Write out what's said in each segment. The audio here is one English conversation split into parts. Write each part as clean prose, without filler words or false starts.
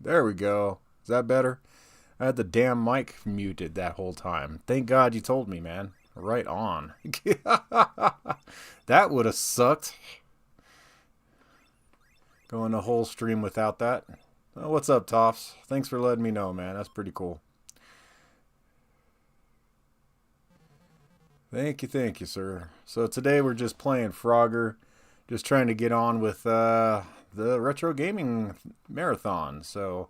There we go. Is that better? I had the damn mic muted that whole time. Thank God you told me, man. Right on. That would have sucked. Going the whole stream without that. Oh, what's up, Toffs? Thanks for letting me know, man. That's pretty cool. Thank you, sir. So today we're just playing Frogger. Just trying to get on with the retro gaming marathon. So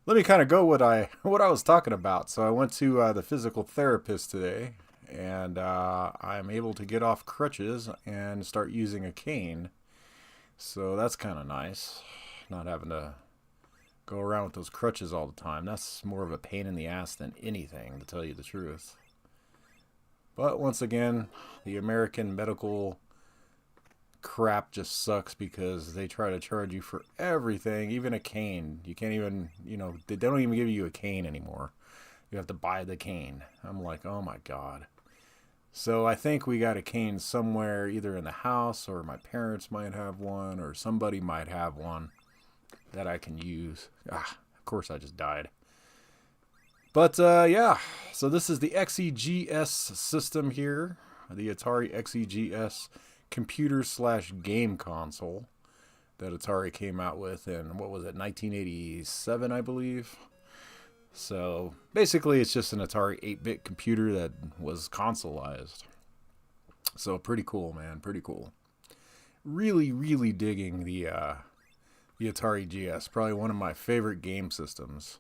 let me kind of go what I was talking about. So I went to the physical therapist today, and I'm able to get off crutches and start using a cane. So that's kind of nice, not having to go around with those crutches all the time. That's more of a pain in the ass than anything, to tell you the truth. But once again, the American medical crap just sucks because they try to charge you for everything, even a cane. You can't even, they don't even give you a cane anymore. You have to buy the cane. I'm like, oh my God. So I think we got a cane somewhere, either in the house or my parents might have one or somebody might have one that I can use. Of course I just died. But yeah, so this is the XEGS system here, the Atari XEGS computer/game console that Atari came out with in, what was it, 1987, I believe. So basically it's just an Atari 8-bit computer that was consoleized. So pretty cool, man, pretty cool. Really, really digging the Atari GS. Probably one of my favorite game systems.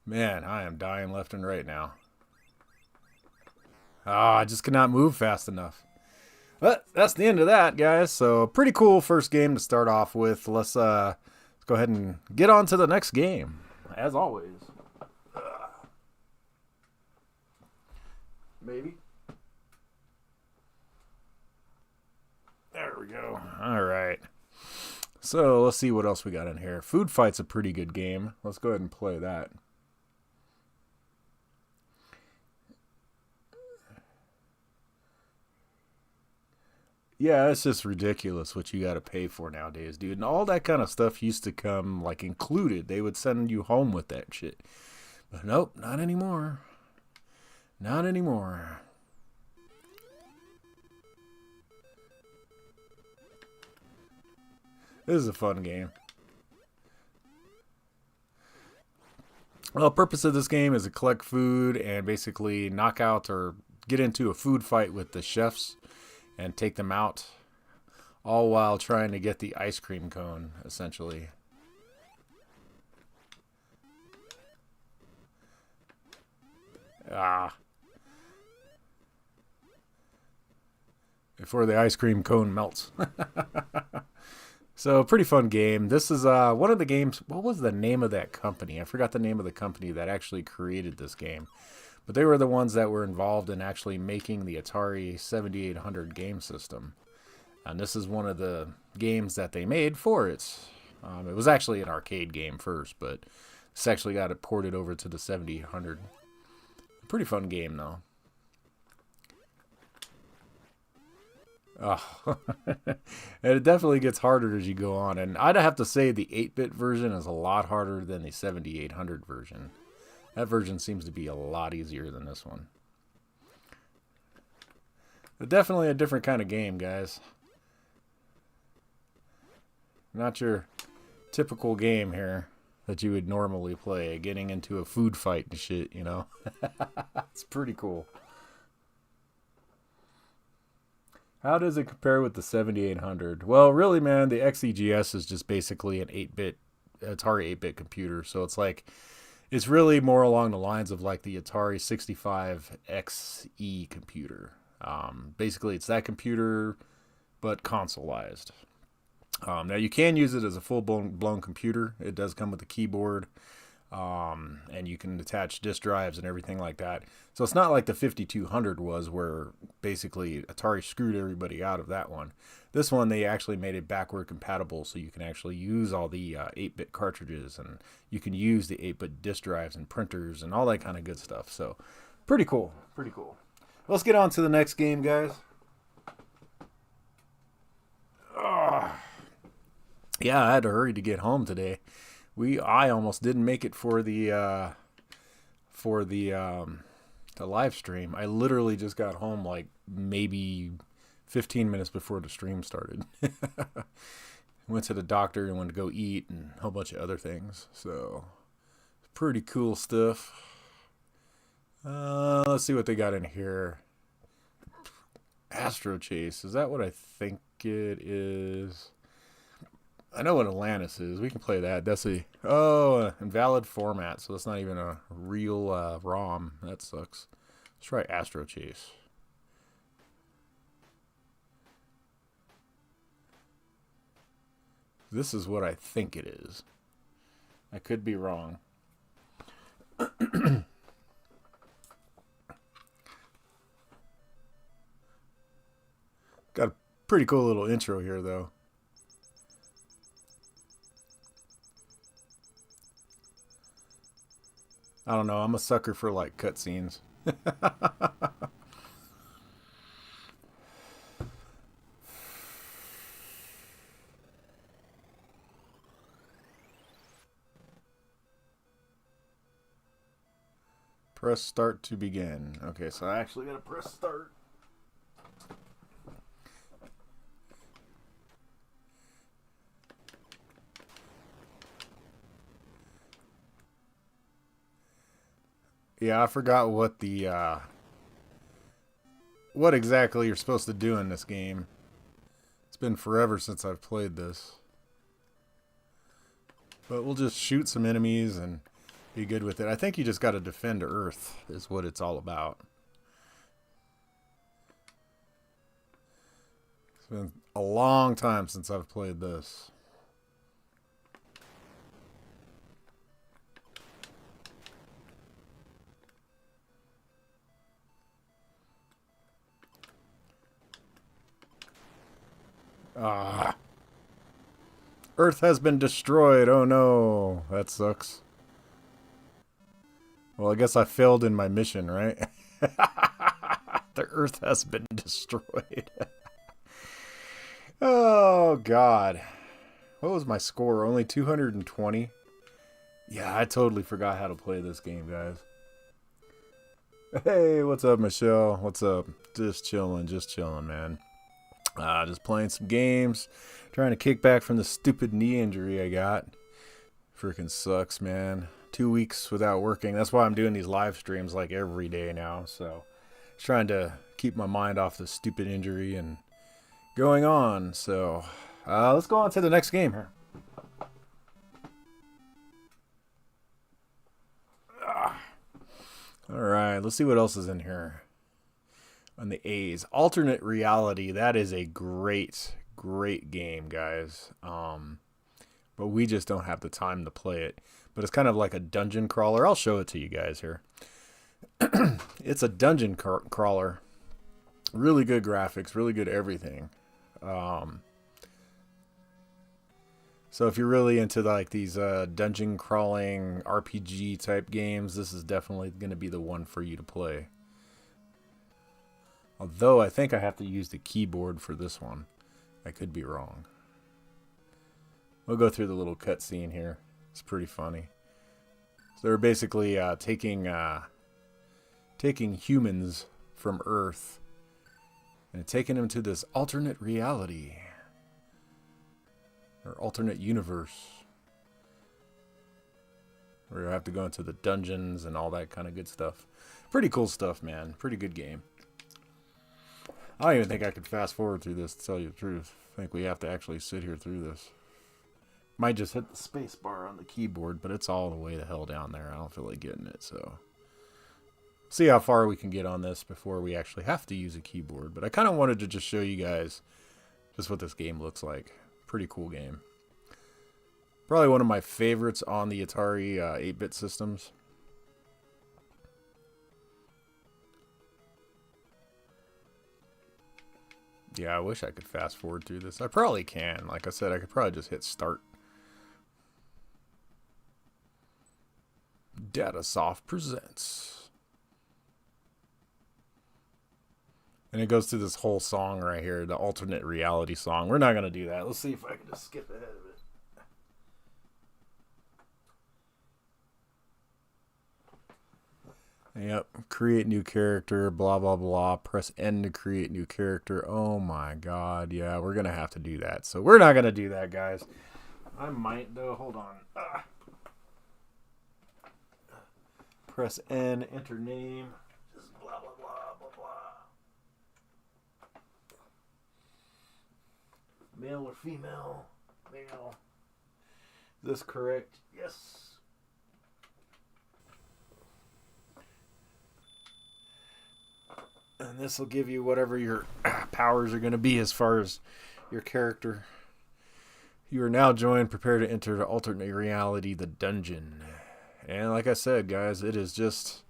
Man, I am dying left and right now. I just cannot move fast enough. But that's the end of that, guys. So pretty cool first game to start off with. Let's go ahead and get on to the next game, as always. Maybe. There we go. All right. So let's see what else we got in here. Food Fight's a pretty good game. Let's go ahead and play that. Yeah, it's just ridiculous what you got to pay for nowadays, dude. And all that kind of stuff used to come, like, included. They would send you home with that shit. But nope, not anymore. Not anymore. This is a fun game. Well, the purpose of this game is to collect food and basically knock out or get into a food fight with the chefs and take them out, all while trying to get the ice cream cone, essentially. Before the ice cream cone melts. So, pretty fun game. This is one of the games. What was the name of that company? I forgot the name of the company that actually created this game. But they were the ones that were involved in actually making the Atari 7800 game system. And this is one of the games that they made for it. It was actually an arcade game first, but this actually got it ported over to the 7800. Pretty fun game, though. Oh, and it definitely gets harder as you go on. And I'd have to say the 8-bit version is a lot harder than the 7800 version. That version seems to be a lot easier than this one. But definitely a different kind of game, guys. Not your typical game here that you would normally play, getting into a food fight and shit, It's pretty cool. How does it compare with the 7800? Well, really, man, the XEGS is just basically an 8-bit Atari 8-bit computer. So it's really more along the lines of like the Atari 65 XE computer. Basically, it's that computer, but consoleized. Now, you can use it as a full-blown computer. It does come with a keyboard, and you can attach disk drives and everything like that. So it's not like the 5200 was, where basically Atari screwed everybody out of that one. This one, they actually made it backward compatible, so you can actually use all the 8-bit cartridges, and you can use the 8-bit disk drives and printers and all that kind of good stuff. So pretty cool, pretty cool. Let's get on to the next game, guys. Yeah, I had to hurry to get home today. I almost didn't make it for the live stream. I literally just got home like maybe 15 minutes before the stream started. Went to the doctor and went to go eat and a whole bunch of other things. So, pretty cool stuff. Let's see what they got in here. Astro Chase. Is that what I think it is? I know what Atlantis is. We can play that. That's invalid format. So that's not even a real ROM. That sucks. Let's try Astro Chase. This is what I think it is. I could be wrong. Got a pretty cool little intro here, though. I don't know. I'm a sucker for, like, cutscenes. Press start to begin. Okay, so I actually gotta press start. Yeah, I forgot what what exactly you're supposed to do in this game. It's been forever since I've played this. But we'll just shoot some enemies and be good with it. I think you just got to defend Earth is what it's all about. It's been a long time since I've played this. Earth has been destroyed. Oh no. That sucks. Well, I guess I failed in my mission, right? The Earth has been destroyed. Oh, God. What was my score? Only 220? Yeah, I totally forgot how to play this game, guys. Hey, what's up, Michelle? What's up? Just chilling, man. Just playing some games. Trying to kick back from the stupid knee injury I got. Freaking sucks, man. 2 weeks without working. That's why I'm doing these live streams like every day now. So, just trying to keep my mind off the stupid injury and going on. So, let's go on to the next game here. Alright, let's see what else is in here. On the A's. Alternate reality. That is a great game, guys. But we just don't have the time to play it. But it's kind of like a dungeon crawler. I'll show it to you guys here. It's a dungeon crawler. Really good graphics. Really good everything. So if you're really into like these dungeon crawling RPG type games, this is definitely going to be the one for you to play. Although I think I have to use the keyboard for this one. I could be wrong. We'll go through the little cutscene here. It's pretty funny. So they're basically taking humans from Earth and taking them to this alternate reality. Or alternate universe. Where you have to go into the dungeons and all that kind of good stuff. Pretty cool stuff, man. Pretty good game. I don't even think I could fast forward through this, to tell you the truth. I think we have to actually sit here through this. Might just hit the space bar on the keyboard, but it's all the way the hell down there. I don't feel like getting it, so. See how far we can get on this before we actually have to use a keyboard. But I kind of wanted to just show you guys just what this game looks like. Pretty cool game. Probably one of my favorites on the Atari 8-bit systems. Yeah, I wish I could fast forward through this. I probably can. Like I said, I could probably just hit start. Datasoft presents. And it goes through this whole song right here, the alternate reality song. We're not going to do that. Let's see if I can just skip ahead of it. Yep, create new character, blah, blah, blah. Press N to create new character. Oh my god, yeah, we're going to have to do that. So we're not going to do that, guys. I might, though. Hold on. Press N, enter name. Just blah, blah, blah, blah, blah. Male or female? Male. Is this correct? Yes. And this will give you whatever your powers are going to be as far as your character. You are now joined. Prepare to enter the alternate reality, the dungeon. And like I said, guys, it is just...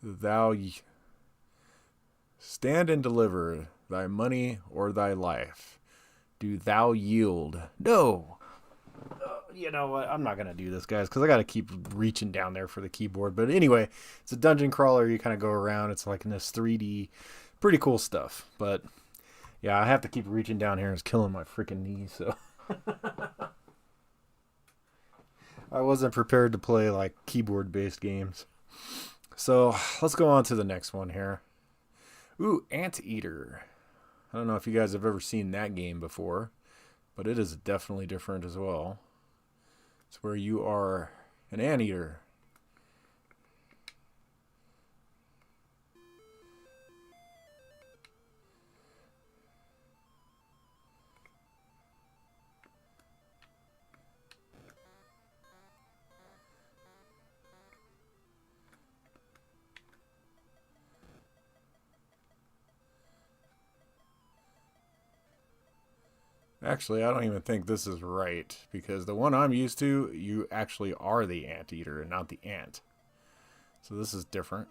Thou stand and deliver thy money or thy life. Do thou yield? No! You know what? I'm not going to do this, guys, because I got to keep reaching down there for the keyboard. But anyway, it's a dungeon crawler. You kind of go around. It's like in this 3D. Pretty cool stuff. But yeah, I have to keep reaching down here. It's killing my freaking knees. So I wasn't prepared to play like keyboard-based games. So let's go on to the next one here. Ooh, Anteater. I don't know if you guys have ever seen that game before, but it is definitely different as well. It's where you are an anteater. Actually, I don't even think this is right, because the one I'm used to, you actually are the anteater and not the ant. So this is different.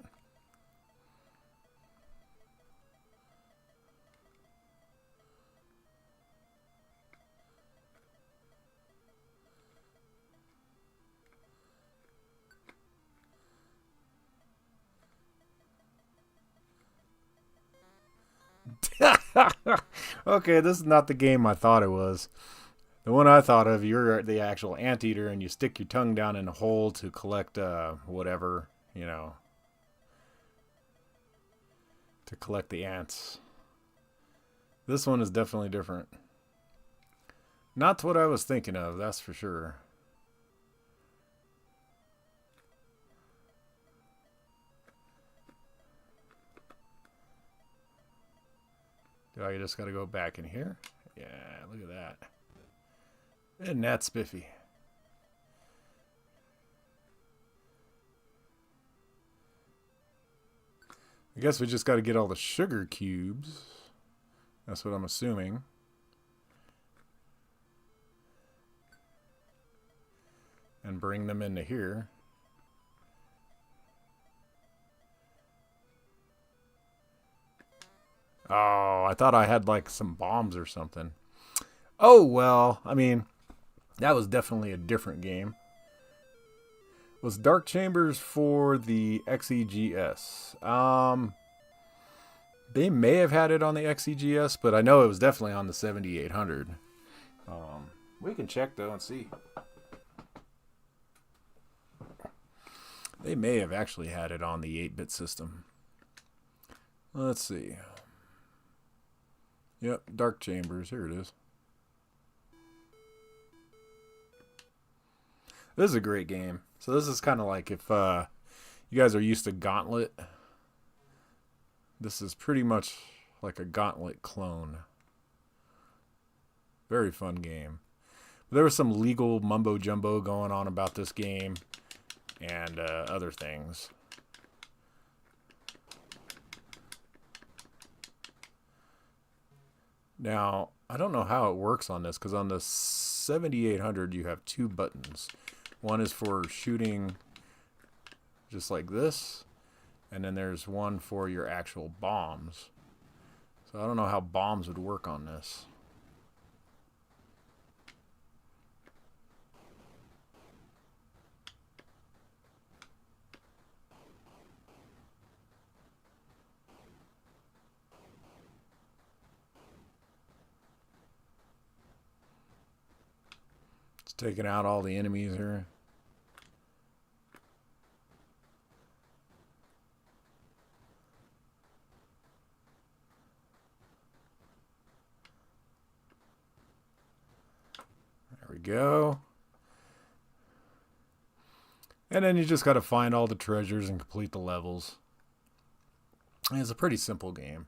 Okay, this is not the game I thought it was. The one I thought of, you're the actual anteater and you stick your tongue down in a hole to collect whatever, you know, to collect the ants. This one is definitely different. Not what I was thinking of, that's for sure. Do I just got to go back in here? Yeah, look at that. Isn't that spiffy? I guess we just got to get all the sugar cubes. That's what I'm assuming. And bring them into here. Oh, I thought I had like some bombs or something. Oh, well, I mean, that was definitely a different game. Was Dark Chambers for the XEGS? They may have had it on the XEGS, but I know it was definitely on the 7800. We can check though and see. They may have actually had it on the 8-bit system. Let's see. Yep, Dark Chambers. Here it is. This is a great game. So this is kind of like if you guys are used to Gauntlet. This is pretty much like a Gauntlet clone. Very fun game. But there was some legal mumbo jumbo going on about this game and other things. Now, I don't know how it works on this, because on the 7800 you have two buttons. One is for shooting just like this, and then there's one for your actual bombs. So I don't know how bombs would work on this. Just taking out all the enemies here. There we go. And then you just got to find all the treasures and complete the levels. And it's a pretty simple game.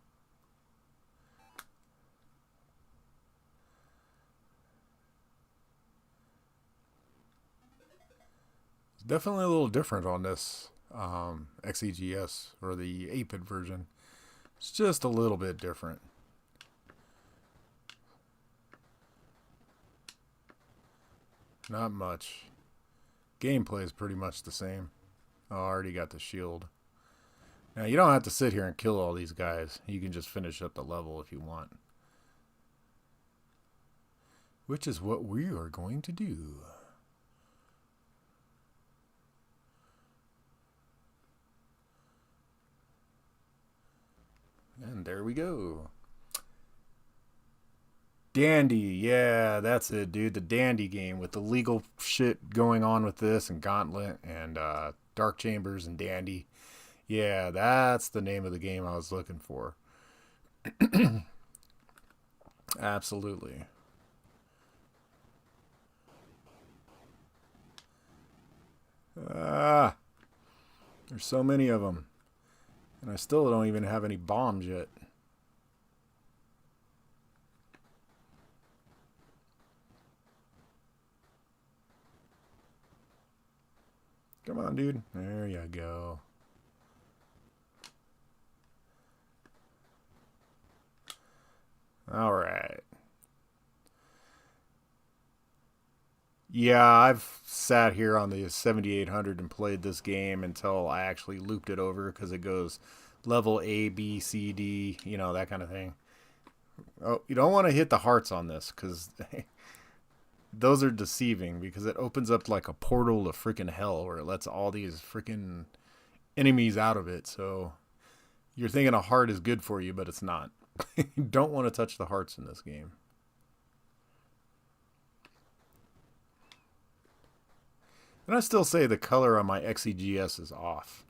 It's definitely a little different on this XEGS, or the 8-bit version. It's just a little bit different. Not much. Gameplay is pretty much the same. Oh, I already got the shield. Now, you don't have to sit here and kill all these guys. You can just finish up the level if you want. Which is what we are going to do. And there we go. Dandy, yeah, that's it, dude. The Dandy game with the legal shit going on with this, and Gauntlet, and Dark Chambers, and Dandy. Yeah, that's the name of the game I was looking for. Absolutely. Ah, there's so many of them. And I still don't even have any bombs yet. Come on, dude. There you go. All right. Yeah, I've sat here on the 7800 and played this game until I actually looped it over, because it goes level A, B, C, D, you know, that kind of thing. Oh, you don't want to hit the hearts on this, because those are deceiving, because it opens up like a portal to freaking hell where it lets all these freaking enemies out of it. So you're thinking a heart is good for you, but it's not. You don't want to touch the hearts in this game. And I still say the color on my XEGS is off.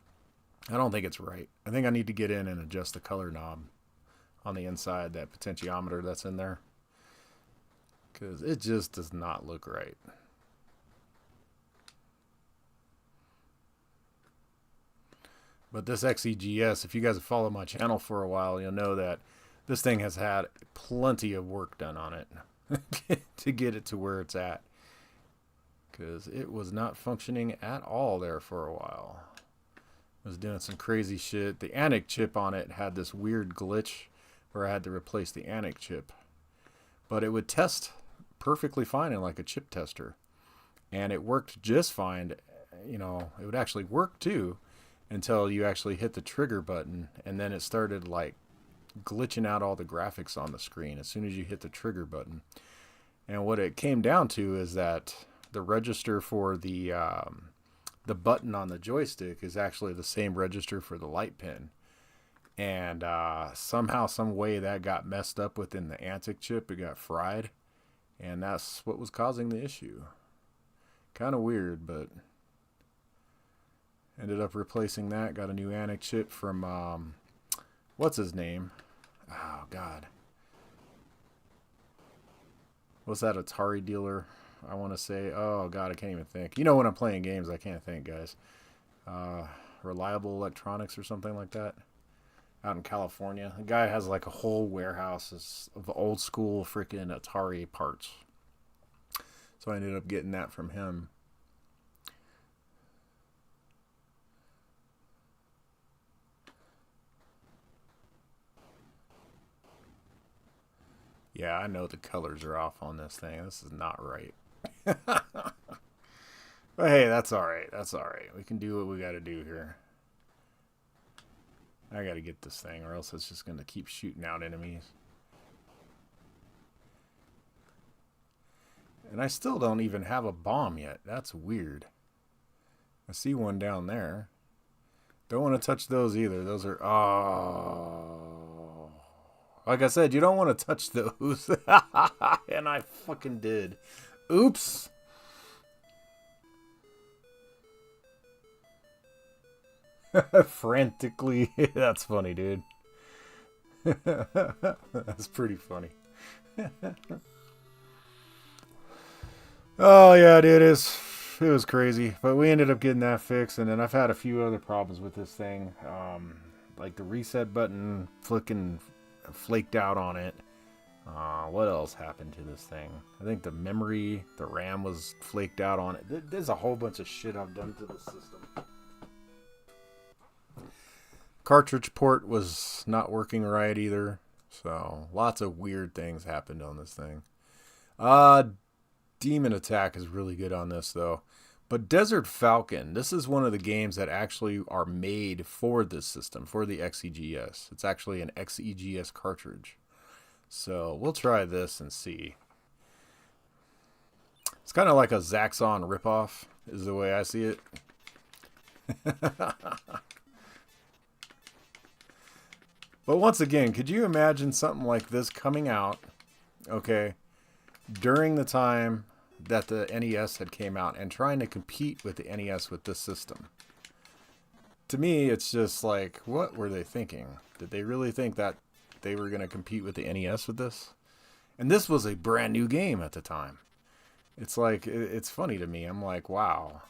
I don't think it's right. I think I need to get in and adjust the color knob on the inside, that potentiometer that's in there, because it just does not look right. But this XEGS, if you guys have followed my channel for a while, you'll know that this thing has had plenty of work done on it to get it to where it's at, because it was not functioning at all there for a while. It was doing some crazy shit. The ANIC chip on it had this weird glitch where I had to replace the ANIC chip, but it would test perfectly fine in like a chip tester, and it worked just fine. You know, it would actually work too until you actually hit the trigger button, and then it started like glitching out all the graphics on the screen as soon as you hit the trigger button. And what it came down to is that the register for the button on the joystick is actually the same register for the light pin, and somehow, some way, that got messed up within the ANIC chip. It got fried, and that's what was causing the issue. Kind of weird, but ended up replacing that. Got a new ANIC chip from what's his name? Oh God, what's that Atari dealer? I want to say, oh God, I can't even think. You know, when I'm playing games, I can't think, guys. Reliable Electronics or something like that, out in California. The guy has like a whole warehouse of old school freaking Atari parts. So I ended up getting that from him. Yeah, I know the colors are off on this thing. This is not right. But hey, that's alright. That's alright. We can do what we gotta do here. I gotta get this thing, or else it's just gonna keep shooting out enemies. And I still don't even have a bomb yet. That's weird. I see one down there. Don't want to touch those either. Those are... Oh. Like I said, you don't want to touch those. And I fucking did. Oops. Frantically. That's funny, dude. That's pretty funny. Oh yeah, dude, it was crazy, but we ended up getting that fixed, and then I've had a few other problems with this thing, like the reset button flicking flaked out on it. What else happened to this thing? I think the memory, the RAM was flaked out on it. There's a whole bunch of shit I've done to the system. Cartridge port was not working right either, so lots of weird things happened on this thing. Demon Attack is really good on this though. But Desert Falcon, this is one of the games that actually are made for this system, for the XEGS. It's actually an XEGS cartridge. So we'll try this and see. It's kind of like a Zaxxon ripoff, is the way I see it. But once again, could you imagine something like this coming out, okay, during the time that the NES had came out and trying to compete with the NES with this system? To me, it's just like, what were they thinking? Did they really think that they were going to compete with the NES with this? And this was a brand new game at the time. It's like, it's funny to me. I'm like, wow.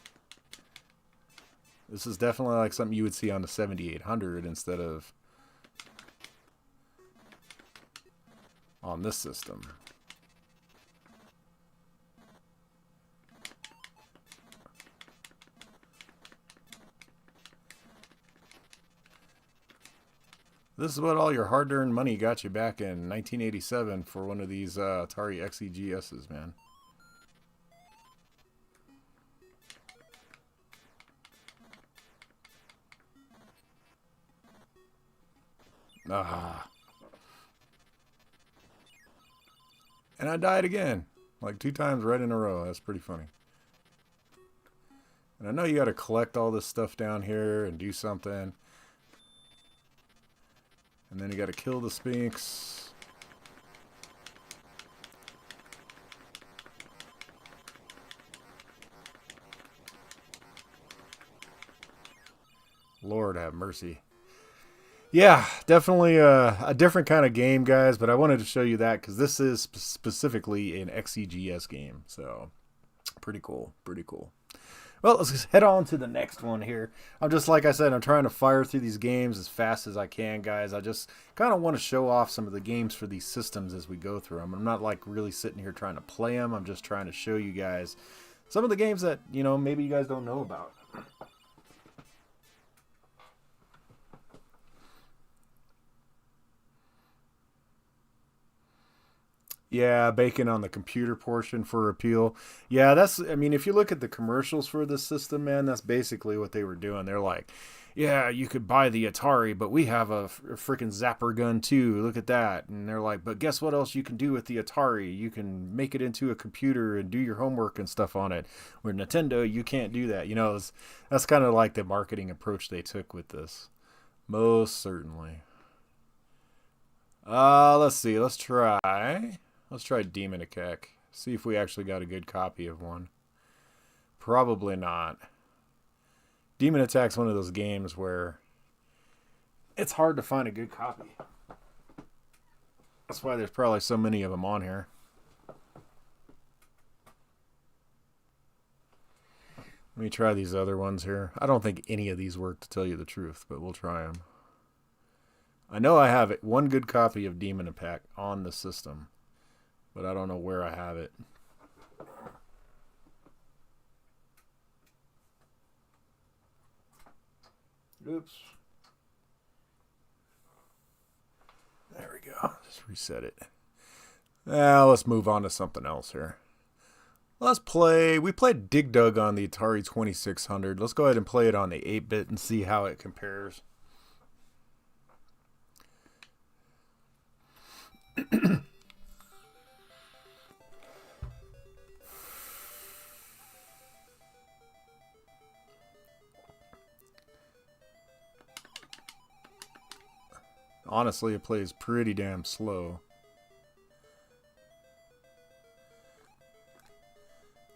This is definitely like something you would see on the 7800 instead of on this system. This is what all your hard-earned money got you back in 1987 for one of these Atari XEGS's, man. Ah. And I died again. Like 2 times right in a row. That's pretty funny. And I know you got to collect all this stuff down here and do something. And then you got to kill the Sphinx. Lord have mercy. Yeah, definitely a different kind of game, guys. But I wanted to show you that because this is specifically an XEGS game. So, pretty cool. Pretty cool. Well, let's head on to the next one here. I'm just, like I said, I'm trying to fire through these games as fast as I can, guys. I just kind of want to show off some of the games for these systems as we go through them. I'm not, like, really sitting here trying to play them. I'm just trying to show you guys some of the games that, you know, maybe you guys don't know about. Yeah, bacon on the computer portion for appeal. Yeah, that's, I mean, if you look at the commercials for this system, man, that's basically what they were doing. They're like, yeah, you could buy the Atari, but we have a freaking zapper gun too. Look at that. And they're like, but guess what else you can do with the Atari? You can make it into a computer and do your homework and stuff on it. Where Nintendo, you can't do that. You know, that's kind of like the marketing approach they took with this. Most certainly. Let's see. Let's try. Let's try Demon Attack. See if we actually got a good copy of one. Probably not. Demon Attack's one of those games where it's hard to find a good copy. That's why there's probably so many of them on here. Let me try these other ones here. I don't think any of these work, to tell you the truth, but we'll try them. I know I have one good copy of Demon Attack on the system, but I don't know where I have it. Oops. There we go. Just reset it. Now let's move on to something else here. Let's play. We played Dig Dug on the Atari 2600. Let's go ahead and play it on the 8-bit and see how it compares. Honestly, it plays pretty damn slow.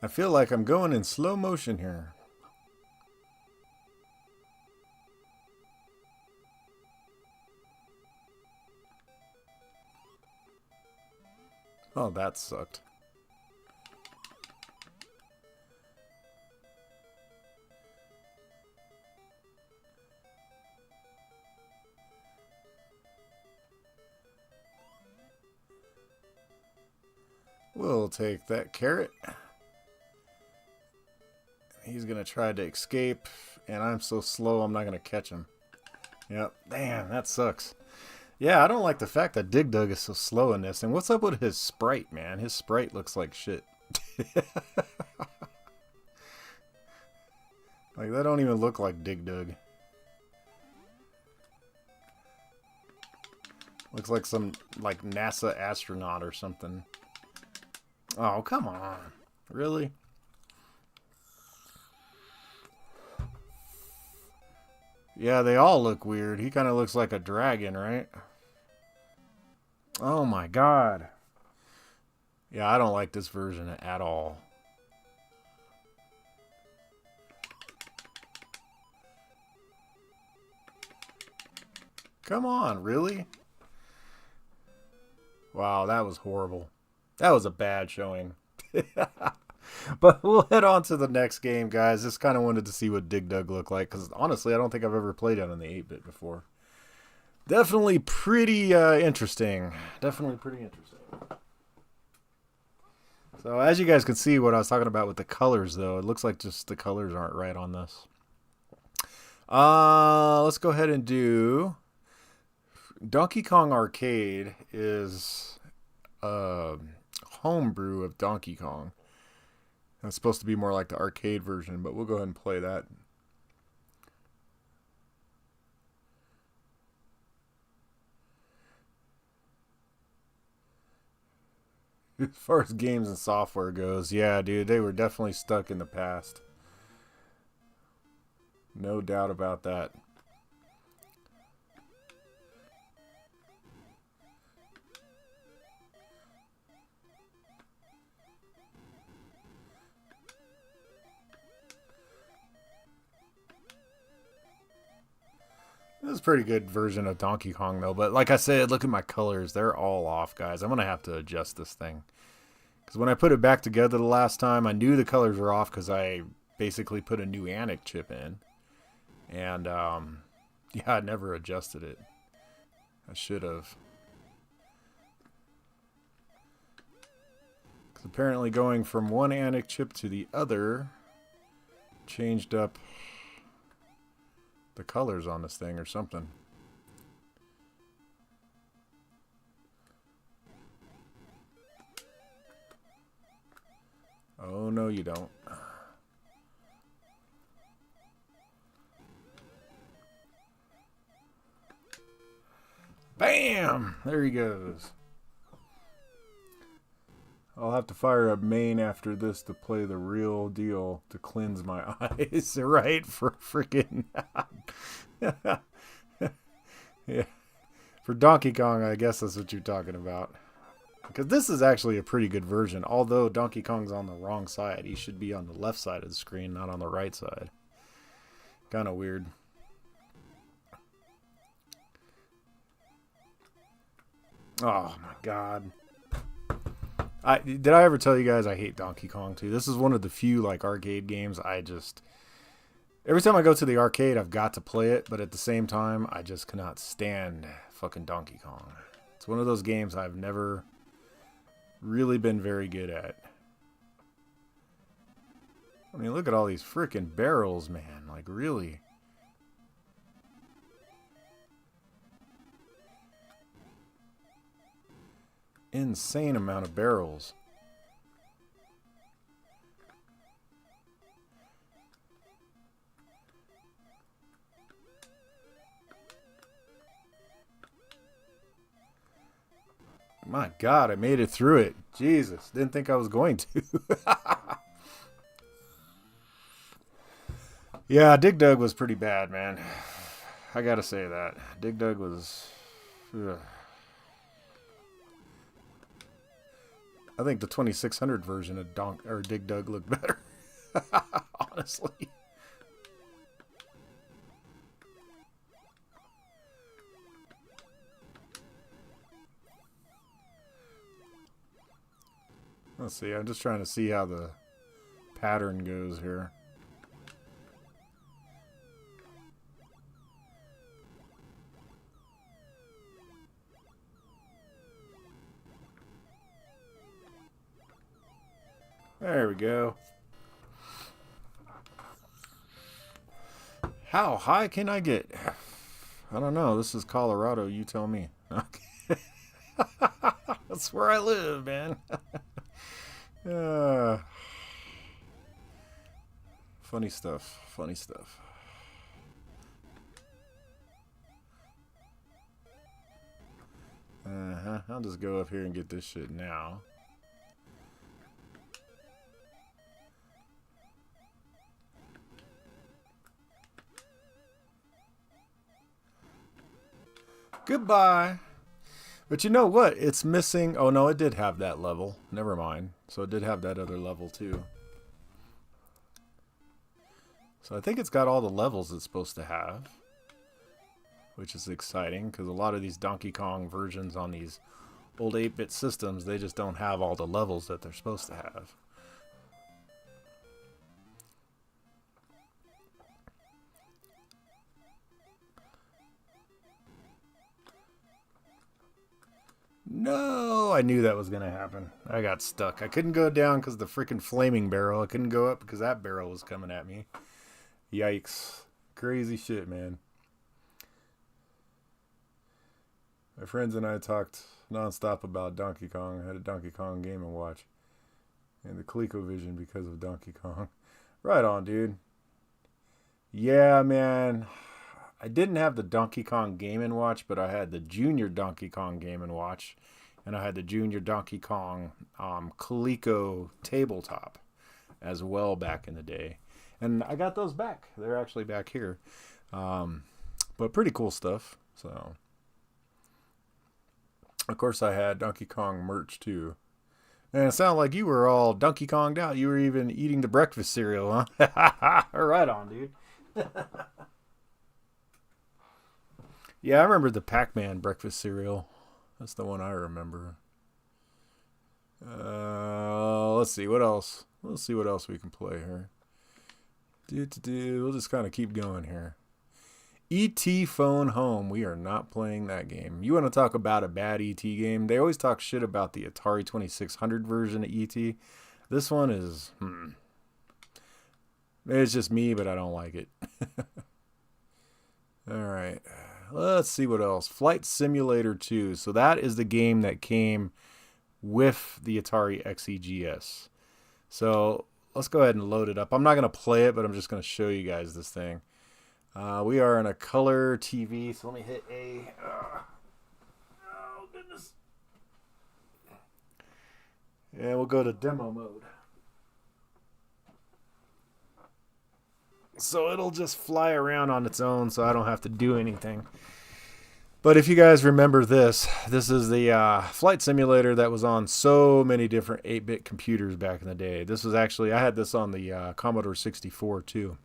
I feel like I'm going in slow motion here. Oh, that sucked. We'll take that carrot. He's going to try to escape, and I'm so slow I'm not going to catch him. Yep. Damn, that sucks. Yeah, I don't like the fact that Dig Dug is so slow in this. And what's up with his sprite, man? His sprite looks like shit. Like, that don't even look like Dig Dug. Looks like some, like, NASA astronaut or something. Oh, come on. Really? Yeah, they all look weird. He kind of looks like a dragon, right? Oh my god. Yeah, I don't like this version at all. Come on, really? Wow, that was horrible. That was a bad showing. But we'll head on to the next game, guys. Just kind of wanted to see what Dig Dug looked like, because honestly, I don't think I've ever played it on the 8-bit before. Definitely pretty interesting. Definitely pretty interesting. So as you guys can see, what I was talking about with the colors, though, it looks like just the colors aren't right on this. Let's go ahead and do Donkey Kong Arcade is a homebrew of Donkey Kong. It's supposed to be more like the arcade version, but we'll go ahead and play that. As far as games and software goes, yeah, dude, they were definitely stuck in the past. No doubt about that. This is a pretty good version of Donkey Kong, though. But like I said, look at my colors. They're all off, guys. I'm going to have to adjust this thing. Because when I put it back together the last time, I knew the colors were off because I basically put a new Anic chip in. And, yeah, I never adjusted it. I should have. Because apparently going from one Anic chip to the other changed up the colors on this thing or something. Oh, no, you don't. Bam! There he goes. I'll have to fire up main after this to play the real deal to cleanse my eyes, right? For freaking... yeah. For Donkey Kong, I guess that's what you're talking about. Because this is actually a pretty good version. Although Donkey Kong's on the wrong side. He should be on the left side of the screen, not on the right side. Kind of weird. Oh my god. Did I ever tell you guys I hate Donkey Kong 2? This is one of the few like arcade games I just... Every time I go to the arcade, I've got to play it, but at the same time, I just cannot stand fucking Donkey Kong. It's one of those games I've never really been very good at. I mean, look at all these freaking barrels, man. Like, really? Insane amount of barrels. My god, I made it through it. Jesus, didn't think I was going to. Yeah, Dig Dug was pretty bad, man. I gotta say that. Dig Dug was... Ugh. I think the 2600 version of Dig Dug looked better. Honestly. Let's see, I'm just trying to see how the pattern goes here. There we go. How high can I get? I don't know. This is Colorado. You tell me. Okay. That's where I live, man. Funny stuff. Funny stuff. I'll just go up here and get this shit now. Goodbye. But you know what? It's missing. Oh, no, it did have that level. Never mind. So it did have that other level, too. So I think it's got all the levels it's supposed to have. Which is exciting, because a lot of these Donkey Kong versions on these old 8-bit systems, they just don't have all the levels that they're supposed to have. No, I knew that was going to happen. I got stuck. I couldn't go down because the freaking flaming barrel. I couldn't go up because that barrel was coming at me. Yikes. Crazy shit, man. My friends and I talked nonstop about Donkey Kong. I had a Donkey Kong Game & Watch. And the ColecoVision because of Donkey Kong. Right on, dude. Yeah, man. I didn't have the Donkey Kong Game & Watch, but I had the Junior Donkey Kong Game & Watch. And I had the Junior Donkey Kong Coleco tabletop as well back in the day. And I got those back. They're actually back here. But pretty cool stuff. So, of course, I had Donkey Kong merch, too. And it sounded like you were all Donkey Konged out. You were even eating the breakfast cereal, huh? Right on, dude. Yeah, I remember the Pac-Man breakfast cereal. That's the one I remember. Let's see, what else? Let's see what else we can play here. We'll just kind of keep going here. E.T. Phone Home. We are not playing that game. You want to talk about a bad E.T. game? They always talk shit about the Atari 2600 version of E.T. This one is, It's just me, but I don't like it. Alright. Let's see what else. Flight Simulator 2. So that is the game that came with the Atari XEGS. So let's go ahead and load it up. I'm not going to play it, but I'm just going to show you guys this thing. We are in a color TV, so let me hit A. Oh, goodness. And we'll go to demo mode. So it'll just fly around on its own, so I don't have to do anything. But if you guys remember this is the flight simulator that was on so many different 8-bit computers back in the day. This was actually, I had this on the Commodore 64 too.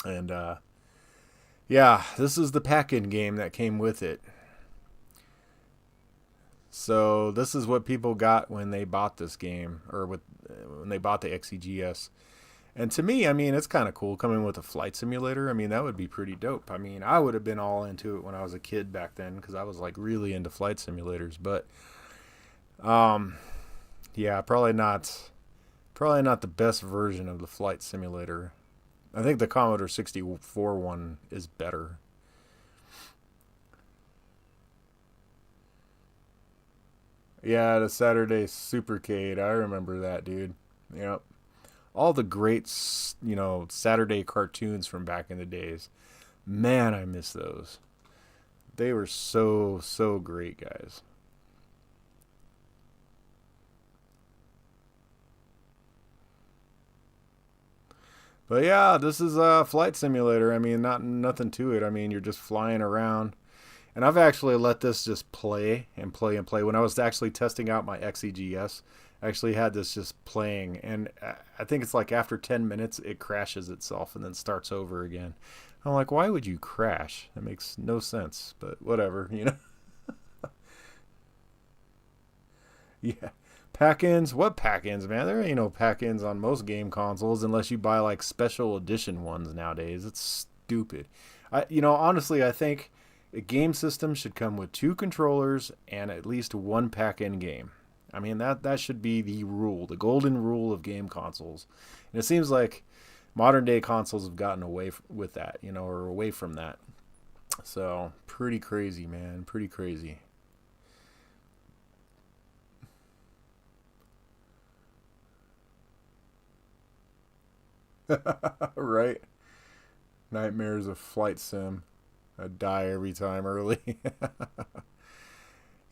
And yeah, this is the pack-in game that came with it. So this is what people got when they bought this game, or when they bought the XEGS. And to me, I mean, it's kind of cool coming with a flight simulator. I mean, that would be pretty dope. I mean, I would have been all into it when I was a kid back then because I was like really into flight simulators. But yeah, probably not the best version of the flight simulator. I think the Commodore 64 one is better. Yeah, the Saturday Supercade. I remember that, dude. Yep. All the great, Saturday cartoons from back in the days. Man, I miss those. They were so, so great, guys. But yeah, this is a flight simulator. I mean, nothing to it. I mean, you're just flying around. And I've actually let this just play and play and play. When I was actually testing out my XEGS, I actually had this just playing. And I think it's like after 10 minutes, it crashes itself and then starts over again. I'm like, why would you crash? That makes no sense. But whatever, Yeah. Pack-ins? What pack-ins, man? There ain't no pack-ins on most game consoles unless you buy like special edition ones nowadays. It's stupid. Honestly, I think a game system should come with 2 controllers and at least 1 pack-in game. I mean, that should be the rule, the golden rule of game consoles. And it seems like modern day consoles have gotten away with that, or away from that. So, pretty crazy, man. Pretty crazy. Right? Nightmares of flight sim. I die every time early.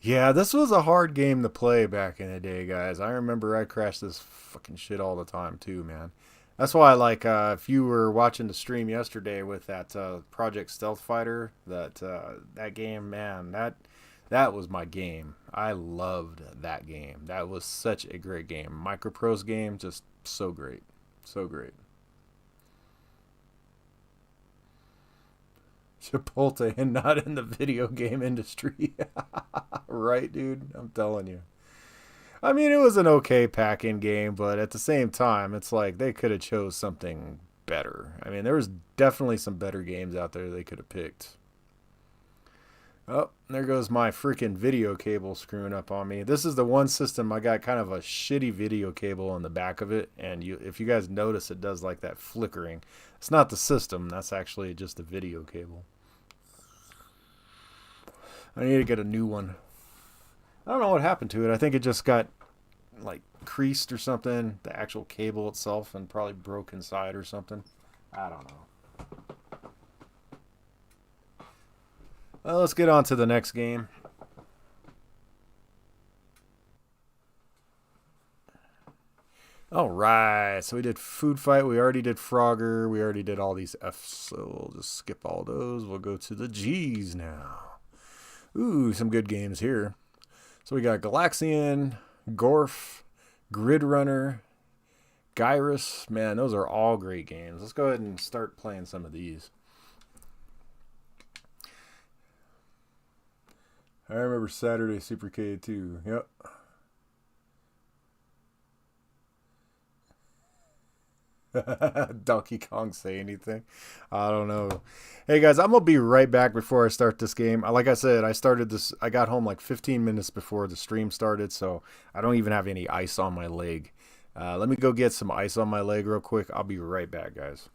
Yeah, this was a hard game to play back in the day, guys. I remember I crashed this fucking shit all the time too, man. That's why, like, if you were watching the stream yesterday with that Project Stealth Fighter, that game, man, that was my game. I loved that game. That was such a great game. Microprose game, just so great, so great. Chipotle and not in the video game industry. Right, dude? I'm telling you. I mean, it was an okay pack-in game, but at the same time, it's like they could have chose something better. I mean, there was definitely some better games out there they could have picked. Oh, there goes my freaking video cable screwing up on me. This is the one system I got kind of a shitty video cable on the back of it, and if you guys notice, it does like that flickering. It's not the system, that's actually just the video cable. I need to get a new one. I don't know what happened to it. I think it just got like creased or something, the actual cable itself, and probably broke inside or something. I don't know. Well, let's get on to the next game. All right, so we did Food Fight. We already did Frogger. We already did all these F's, so we'll just skip all those. We'll go to the G's now. Ooh, some good games here. So we got Galaxian, Gorf, Grid Runner, Gyrus. Man, those are all great games. Let's go ahead and start playing some of these. I remember Saturday Super K too. Yep. Donkey Kong say anything? I don't know. Hey guys, I'm gonna be right back before I start this game. Like I said, I got home like 15 minutes before the stream started, so I don't even have any ice on my leg. Let me go get some ice on my leg real quick. I'll be right back, guys.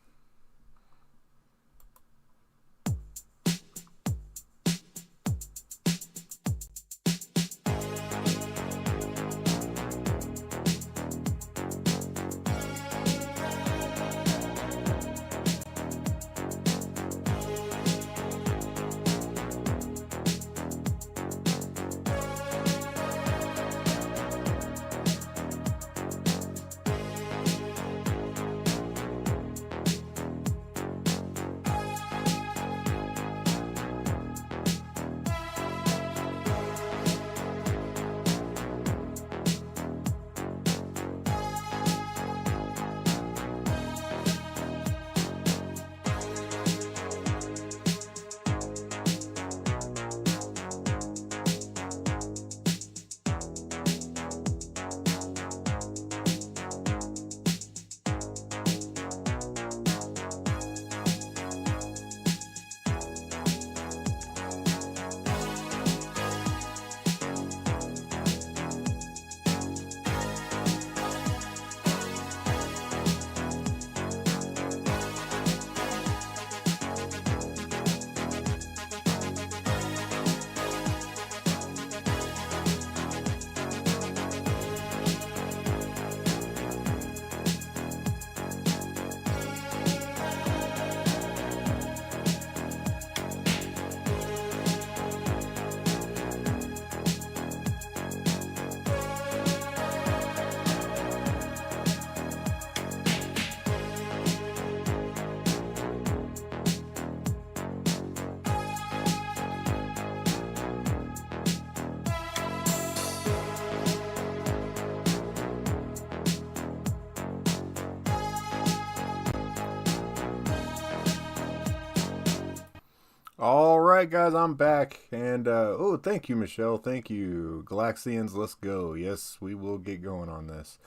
right, guys, I'm back. And, oh, thank you, Michelle. Thank you. Galaxians, let's go. Yes, we will get going on this.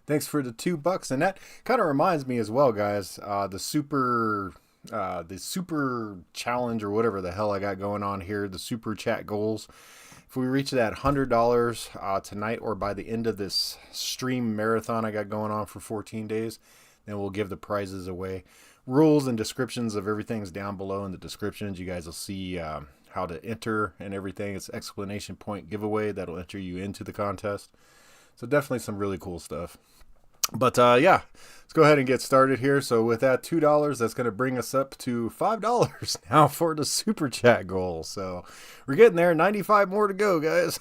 Thanks for the $2. And that kind of reminds me as well, guys, the super challenge or whatever the hell I got going on here, the super chat goals. If we reach that $100 tonight or by the end of this stream marathon I got going on for 14 days, then we'll give the prizes away. Rules and descriptions of everything's down below in the descriptions. You guys will see how to enter and everything. It's exclamation point giveaway that'll enter you into the contest. So definitely some really cool stuff. But yeah, let's go ahead and get started here. So with that $2, that's going to bring us up to $5 now for the super chat goal. So we're getting there. 95 more to go, guys.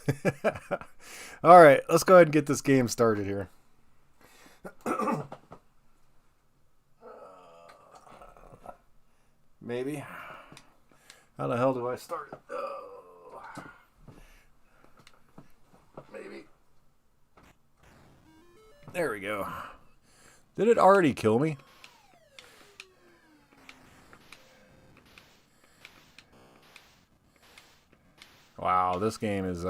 All right, let's go ahead and get this game started here. Maybe. How the hell do I start it? Oh. Maybe. There we go. Did it already kill me? Wow, this game is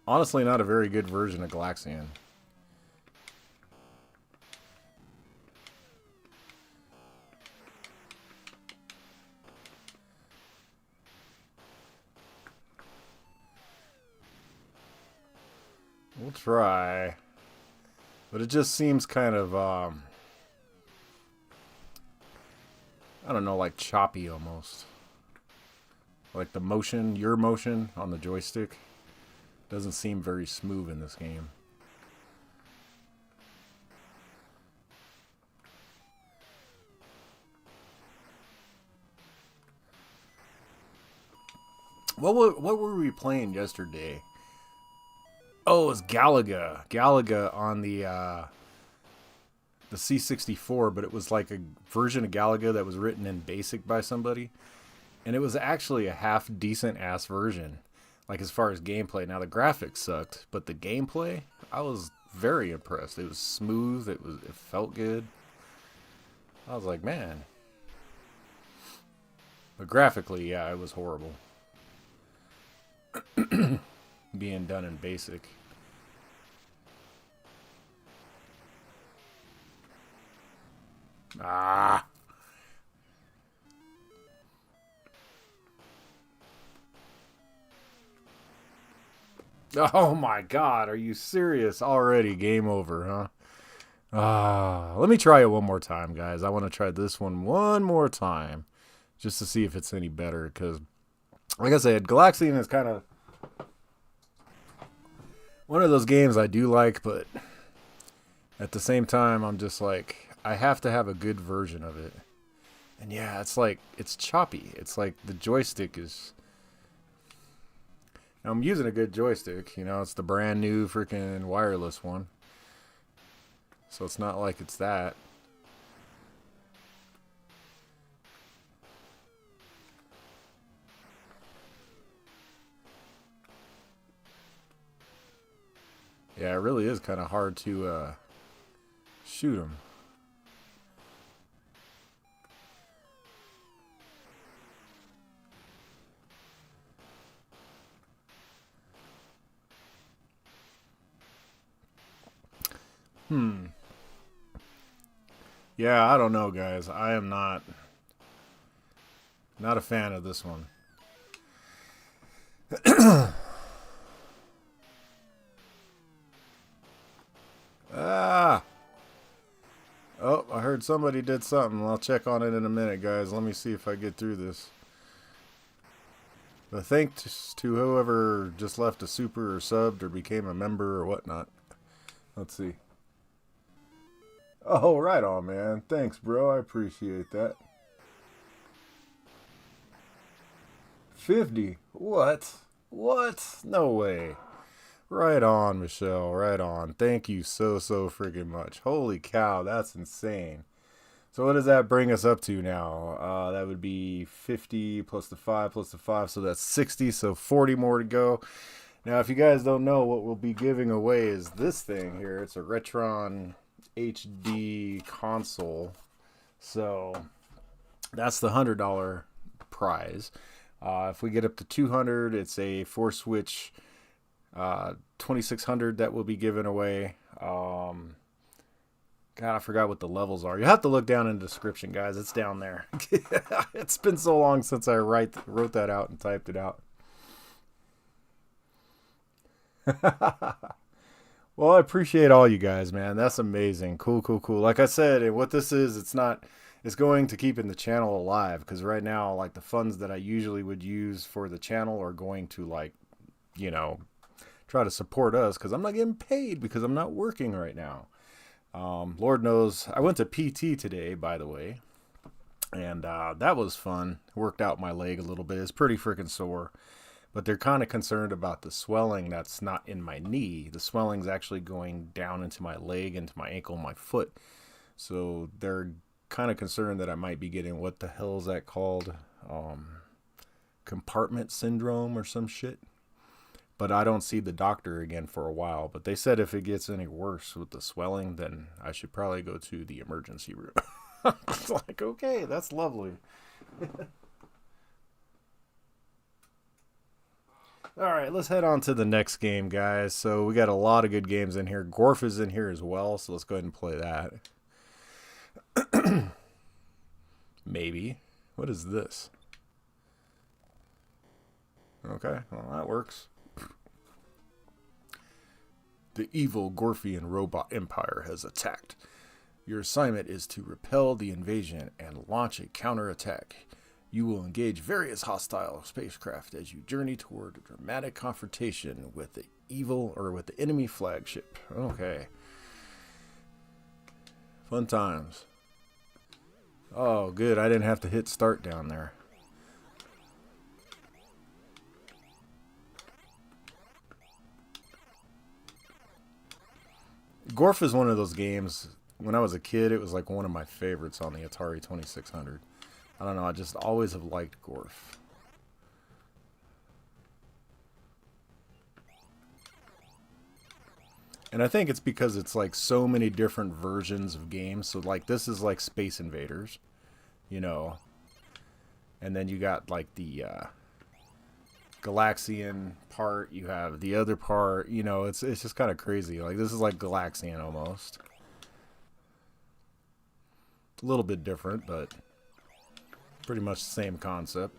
honestly not a very good version of Galaxian. We'll try. But it just seems kind of, I don't know, like choppy almost. Like the motion, your motion on the joystick doesn't seem very smooth in this game. What were we playing yesterday? Oh, it was Galaga. Galaga on the C64, but it was like a version of Galaga that was written in BASIC by somebody. And it was actually a half decent ass version, like as far as gameplay. Now the graphics sucked, but the gameplay, I was very impressed. It was smooth, it felt good. I was like, man. But graphically, yeah, it was horrible. Being done in BASIC. Ah. Oh my god, are you serious? Already game over, huh? Let me try it one more time, guys. I want to try this one more time just to see if it's any better, because like I said, Galaxian is kind of one of those games I do like, but at the same time, I'm just like, I have to have a good version of it. And yeah, it's like, it's choppy. It's like the joystick is... Now, I'm using a good joystick. You know, it's the brand new freaking wireless one. So it's not like it's that. Yeah, it really is kind of hard to shoot them. Yeah, I don't know, guys. I am not a fan of this one. Ah! Oh, I heard somebody did something. I'll check on it in a minute, guys. Let me see if I get through this. But thanks to whoever just left a super or subbed or became a member or whatnot. Let's see. Oh, right on, man. Thanks, bro. I appreciate that. 50? What? What? No way. Right on, Michelle. Right on. Thank you so freaking much. Holy cow, that's insane. So what does that bring us up to now? That would be 50 plus the 5 plus the 5, so that's 60, so 40 more to go. Now, if you guys don't know, what we'll be giving away is this thing here. It's a Retron HD console. So that's the $100 prize. If we get up to 200, it's a 4-switch 2600 that will be given away. God, I forgot what the levels are. You have to look down in the description, guys. It's down there. It's been so long since I wrote that out and typed it out. Well, I appreciate all you guys, man. That's amazing. Cool, cool, cool. Like I said, and what this is, it's going to keep the channel alive, because right now, like, the funds that I usually would use for the channel are going to, like, you know, try to support us, because I'm not getting paid because I'm not working right now. Lord knows, I went to PT today, by the way, and that was fun. Worked out my leg a little bit. It's pretty freaking sore. But they're kind of concerned about the swelling that's not in my knee. The swelling's actually going down into my leg, into my ankle, my foot. So they're kind of concerned that I might be getting, what the hell is that called? Compartment syndrome or some shit. But I don't see the doctor again for a while. But they said if it gets any worse with the swelling, then I should probably go to the emergency room. It's like, okay, that's lovely. All right, let's head on to the next game, guys. So we got a lot of good games in here. Gorf is in here as well, so let's go ahead and play that. Maybe. What is this? Okay, well, that works. The evil Gorfian robot empire has attacked. Your assignment is to repel the invasion and launch a counterattack. You will engage various hostile spacecraft as you journey toward a dramatic confrontation with the enemy flagship. Okay. Fun times. Oh, good. I didn't have to hit start down there. Gorf is one of those games, when I was a kid, it was like one of my favorites on the Atari 2600. I don't know, I just always have liked Gorf. And I think it's because it's like so many different versions of games. So like this is like Space Invaders, you know. And then you got like the Galaxian part, you have the other part, you know, it's just kind of crazy. Like this is like Galaxian almost. A little bit different, but pretty much the same concept.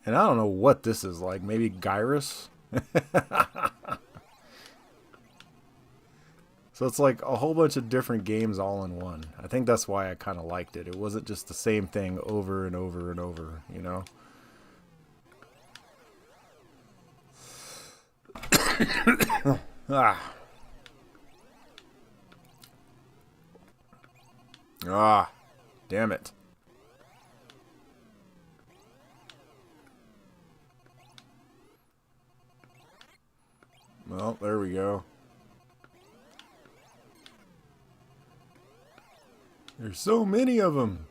And I don't know what this is like. Maybe Gyrus? So it's like a whole bunch of different games all in one. I think that's why I kind of liked it. It wasn't just the same thing over and over and over, you know? Ah. Ah. Damn it. Well, there we go. There's so many of them.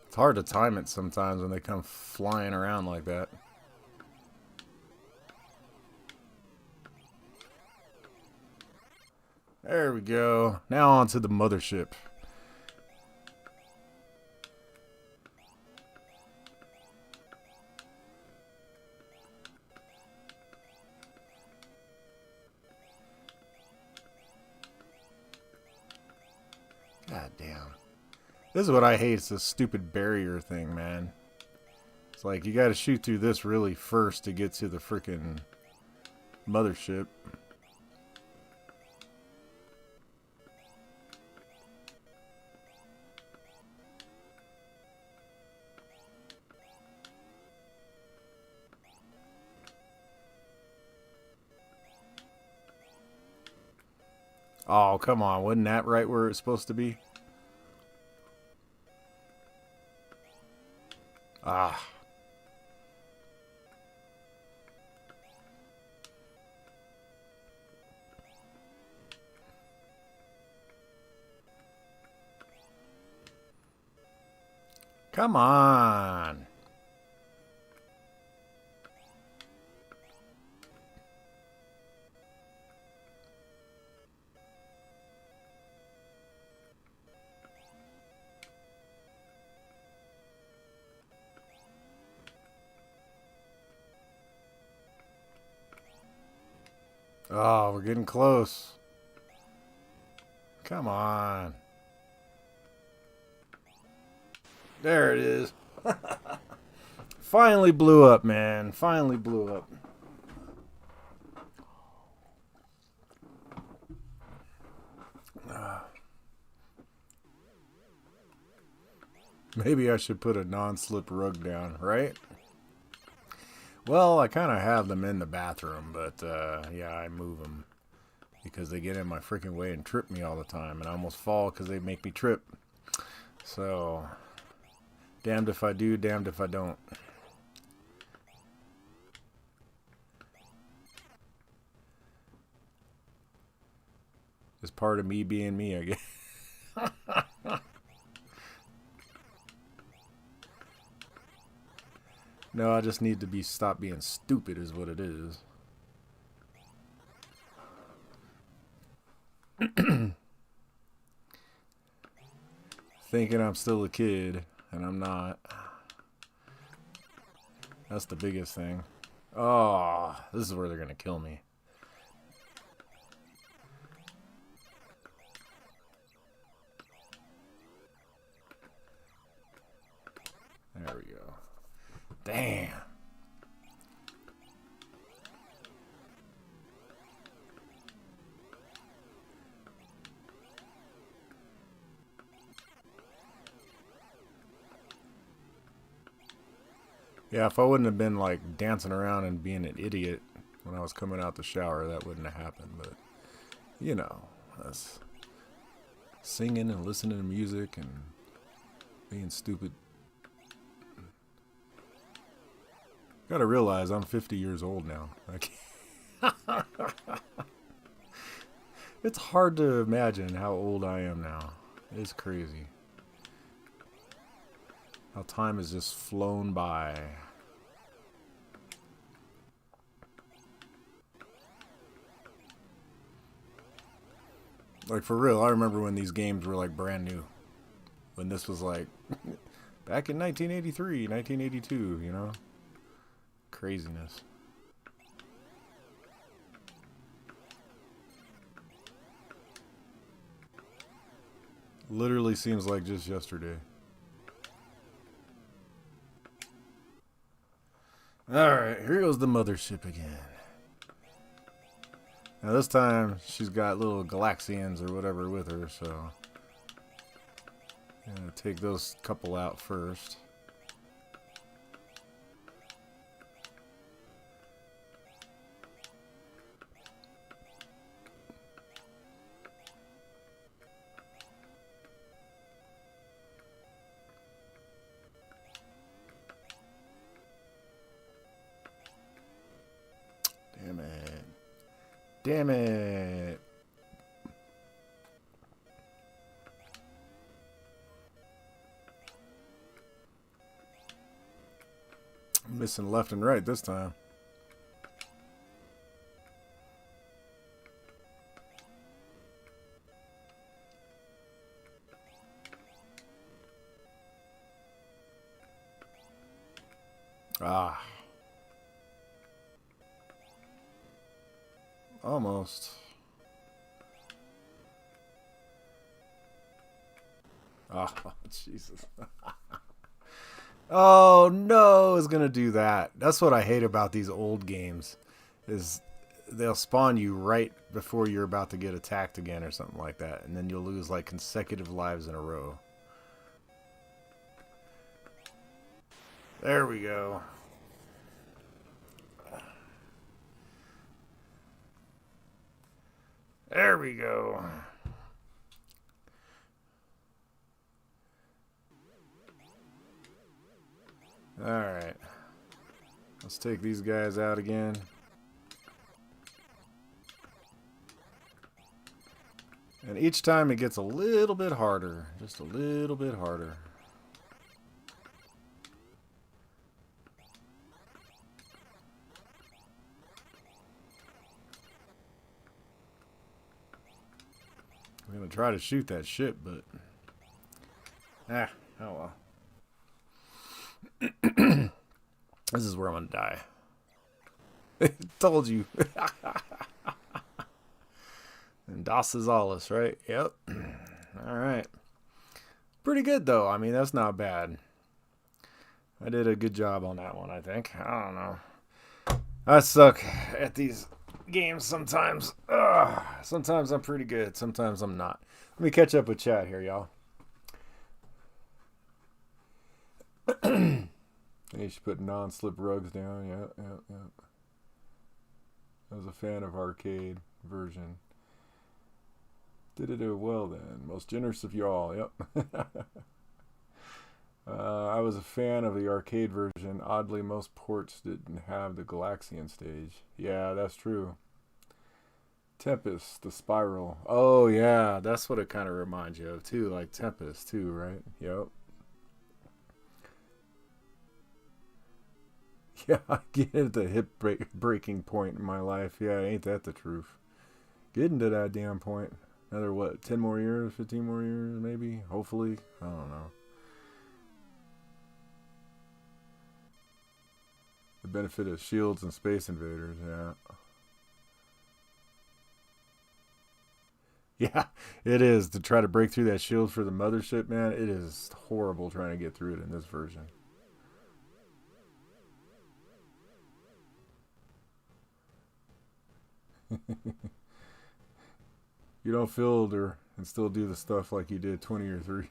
It's hard to time it sometimes when they come flying around like that. There we go. Now on to the mothership. God damn. This is what I hate. It's this stupid barrier thing, man. It's like you gotta shoot through this really first to get to the frickin' mothership. Oh, come on. Wasn't that right where it's supposed to be? Ah. Come on. Oh, we're getting close. Come on. There it is. Finally blew up, man. Finally blew up. Maybe I should put a non-slip rug down, right? Well, I kind of have them in the bathroom, but yeah, I move them because they get in my freaking way and trip me all the time, and I almost fall because they make me trip. So, damned if I do, damned if I don't. It's part of me being me, I guess. No, I just need to stop being stupid is what it is. Thinking I'm still a kid, and I'm not. That's the biggest thing. Oh, this is where they're gonna kill me. There we go. Damn. Yeah, if I wouldn't have been like dancing around and being an idiot when I was coming out the shower, that wouldn't have happened. But, you know, that's singing and listening to music and being stupid. Gotta realize I'm 50 years old now. It's hard to imagine how old I am now. It's crazy. How time has just flown by. Like, for real, I remember when these games were like brand new. When this was like back in 1983, 1982, you know? Craziness. Literally seems like just yesterday. Alright, here goes the mothership again. Now this time, she's got little Galaxians or whatever with her, so I'm gonna take those couple out first. Damn it. Damn it. I'm missing left and right this time. Ah. Almost. Oh, Jesus. Oh, no, it's going to do that. That's what I hate about these old games, is they'll spawn you right before you're about to get attacked again or something like that, and then you'll lose like consecutive lives in a row. There we go. There we go. Alright. Let's take these guys out again. And each time it gets a little bit harder. Just a little bit harder. I'm gonna try to shoot that ship, but oh well. This is where I'm gonna die. Told you. And das is alles, right? Yep. Alright. Pretty good though. I mean, that's not bad. I did a good job on that one, I think. I don't know. I suck at these games sometimes. Sometimes I'm pretty good. Sometimes I'm not. Let me catch up with chat here, y'all. You should put non-slip rugs down. Yeah. I was a fan of arcade version. Did it do well then. Most generous of y'all. Yep. I was a fan of the arcade version. Oddly, most ports didn't have the Galaxian stage. Yeah, that's true. Tempest, the Spiral. Oh, yeah. That's what it kind of reminds you of, too. Like Tempest, too, right? Yep. Yeah, I get at the hip breaking point in my life. Yeah, ain't that the truth? Getting to that damn point. Another, what, 10 more years? 15 more years, maybe? Hopefully? I don't know. The benefit of shields and Space Invaders, yeah. Yeah, it is. To try to break through that shield for the mothership, man, it is horrible trying to get through it in this version. You don't feel older and still do the stuff like you did 20 or 3.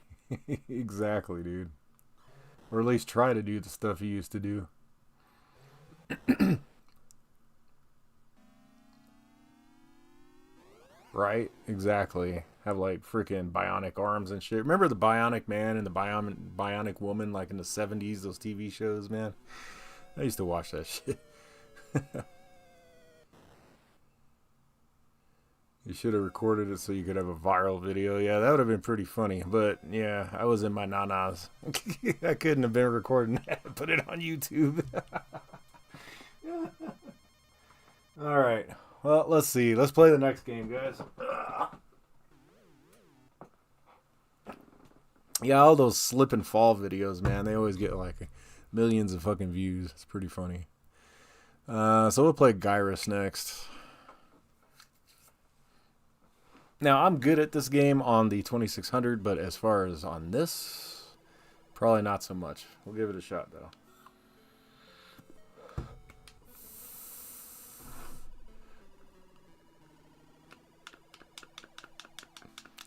Exactly, dude. Or at least try to do the stuff you used to do. Right? Exactly. Have like freaking bionic arms and shit. Remember the Bionic Man and the Bionic Woman like in the 70s, those TV shows, man? I used to watch that shit. You should have recorded it so you could have a viral video. Yeah, that would have been pretty funny. But yeah, I was in my nanas. I couldn't have been recording that and put it on YouTube. Alright. Well, let's see. Let's play the next game, guys. Yeah, all those slip and fall videos, man. They always get like millions of fucking views. It's pretty funny. So we'll play Gyrus next. Now, I'm good at this game on the 2600, but as far as on this, probably not so much. We'll give it a shot, though.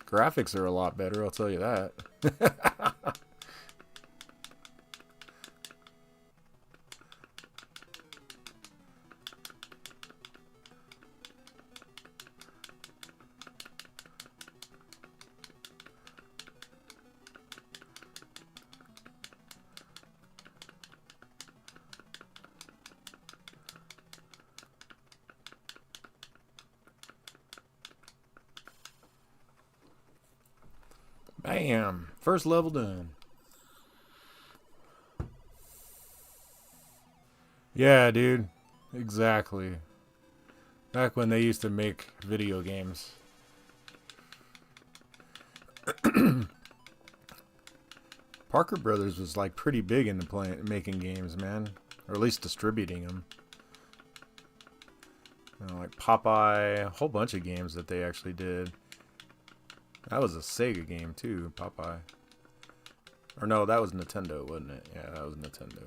Graphics are a lot better, I'll tell you that. Bam! First level done. Yeah, dude. Exactly. Back when they used to make video games. Parker Brothers was like pretty big into making games, man. Or at least distributing them. You know, like Popeye, a whole bunch of games that they actually did. That was a Sega game too, Popeye. Or no, that was Nintendo, wasn't it? Yeah, that was Nintendo.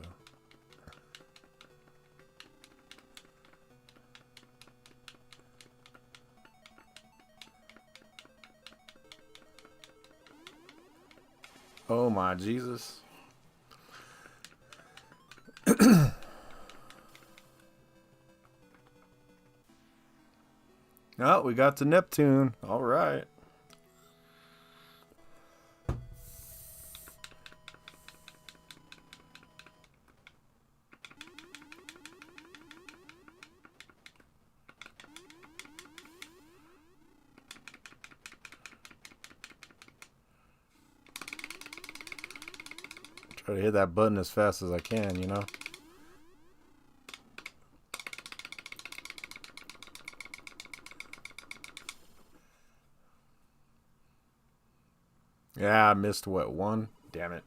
Oh my Jesus. Oh, we got to Neptune. All right. Try to hit that button as fast as I can, you know? Yeah, I missed what, one? Damn it.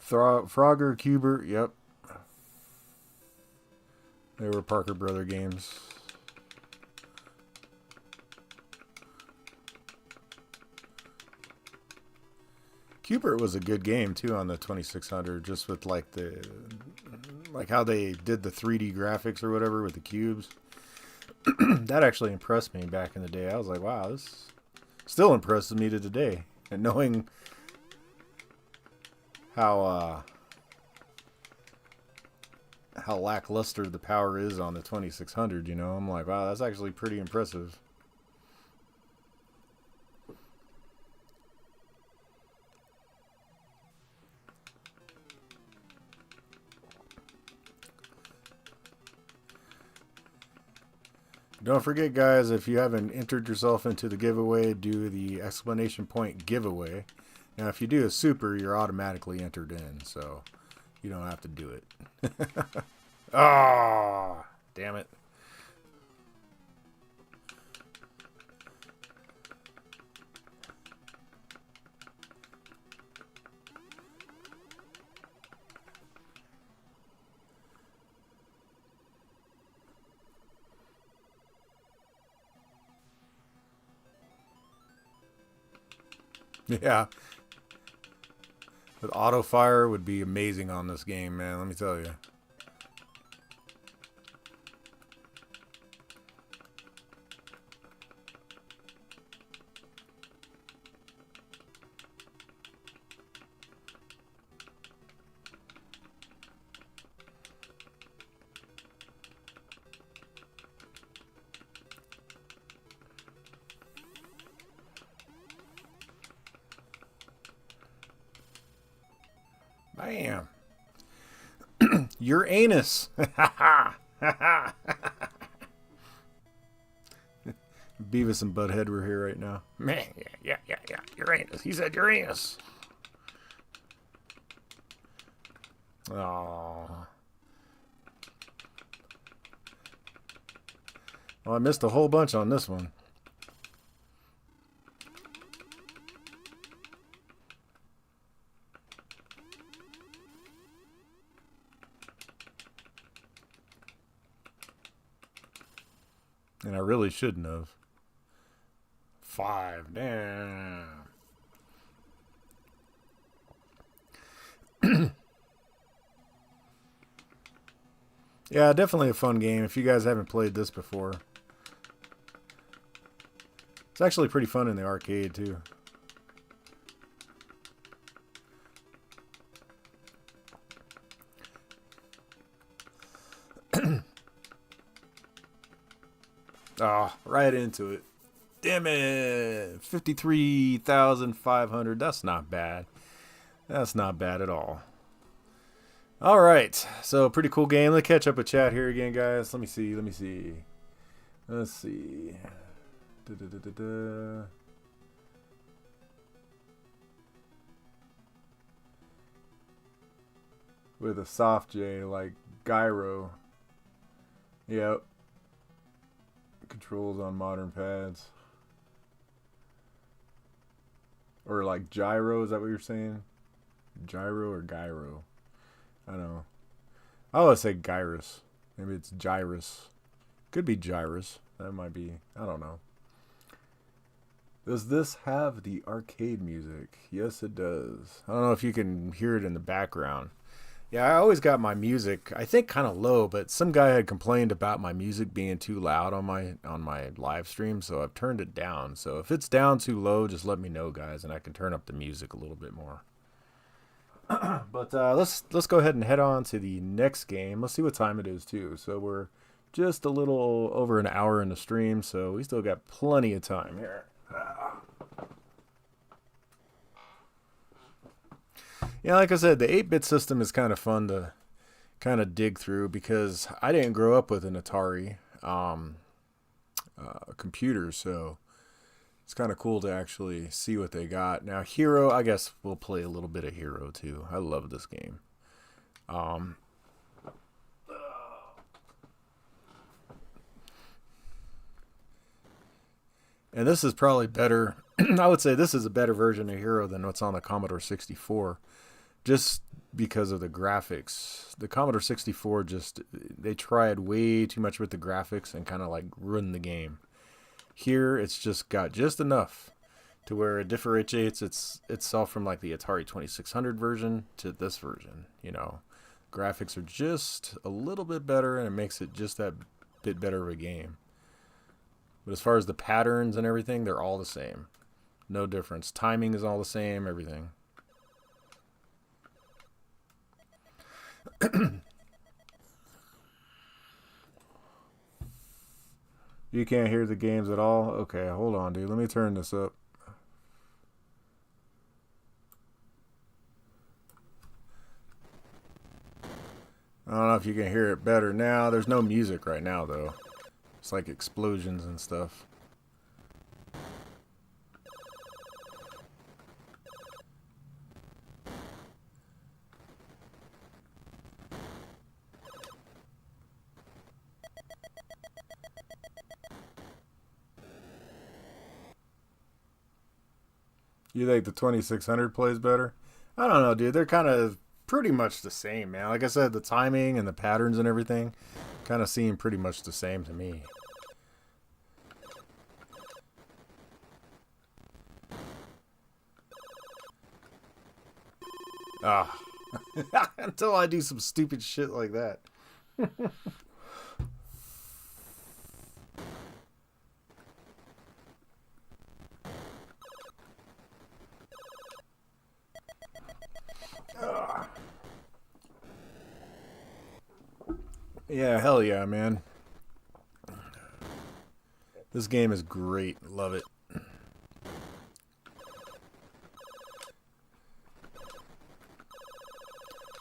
Frogger, Cuber, yep. They were Parker Brother games. Cuber was a good game too on the 2600, just with like how they did the 3D graphics or whatever with the cubes. That actually impressed me back in the day. I was like, wow, this still impresses me to today. And knowing how lackluster the power is on the 2600, you know, I'm like, wow, that's actually pretty impressive. Don't forget, guys, if you haven't entered yourself into the giveaway, do the exclamation point giveaway. Now, if you do a super, you're automatically entered in, so you don't have to do it. Ah, damn it. Yeah. But auto fire would be amazing on this game, man, let me tell you. Bam. Uranus. Beavis and Butthead were here right now. Man, yeah. Uranus. He said Uranus. Oh. Well, I missed a whole bunch on this one. And I really shouldn't have. 5. Damn. Yeah, definitely a fun game if you guys haven't played this before. It's actually pretty fun in the arcade, too. Oh, right into it. Damn it. 53,500. That's not bad. That's not bad at all. All right. So, pretty cool game. Let's catch up with chat here again, guys. Let me see. Let's see. With a soft J, like gyro. Yep. Controls on modern pads. Or like gyro, is that what you're saying? Gyro or gyro? I don't know. I always say gyrus. Maybe it's gyrus. Could be gyrus. That might be, I don't know. Does this have the arcade music? Yes, it does. I don't know if you can hear it in the background. Yeah, I always got my music, I think, kind of low, but some guy had complained about my music being too loud on my live stream, so I've turned it down. So if it's down too low, just let me know, guys, and I can turn up the music a little bit more. But let's go ahead and head on to the next game. Let's see what time it is, too. So we're just a little over an hour in the stream, so we still got plenty of time here. Yeah, like I said, the 8-bit system is kind of fun to kind of dig through because I didn't grow up with an Atari computer, so It's kind of cool to actually see what they got. Now, Hero, I guess we'll play a little bit of Hero too. I love this game. Um, and this is probably better. I would say this is a better version of Hero than what's on the Commodore 64. Just because of the graphics. The Commodore 64 they tried way too much with the graphics and kind of like ruined the game. Here, it's just got just enough to where it differentiates itself from like the Atari 2600 version to this version. You know, graphics are just a little bit better and it makes it just that bit better of a game. But as far as the patterns and everything, they're all the same. No difference. Timing is all the same, everything. You can't hear the games at all? Okay, hold on, dude. Let me turn this up. I don't know if you can hear it better now. There's no music right now, though. It's like explosions and stuff. You think the 2600 plays better? I don't know, dude. They're kind of pretty much the same, man. Like I said, the timing and the patterns and everything kind of seem pretty much the same to me. Ah. Until I do some stupid shit like that. Yeah, hell yeah, man. This game is great. Love it.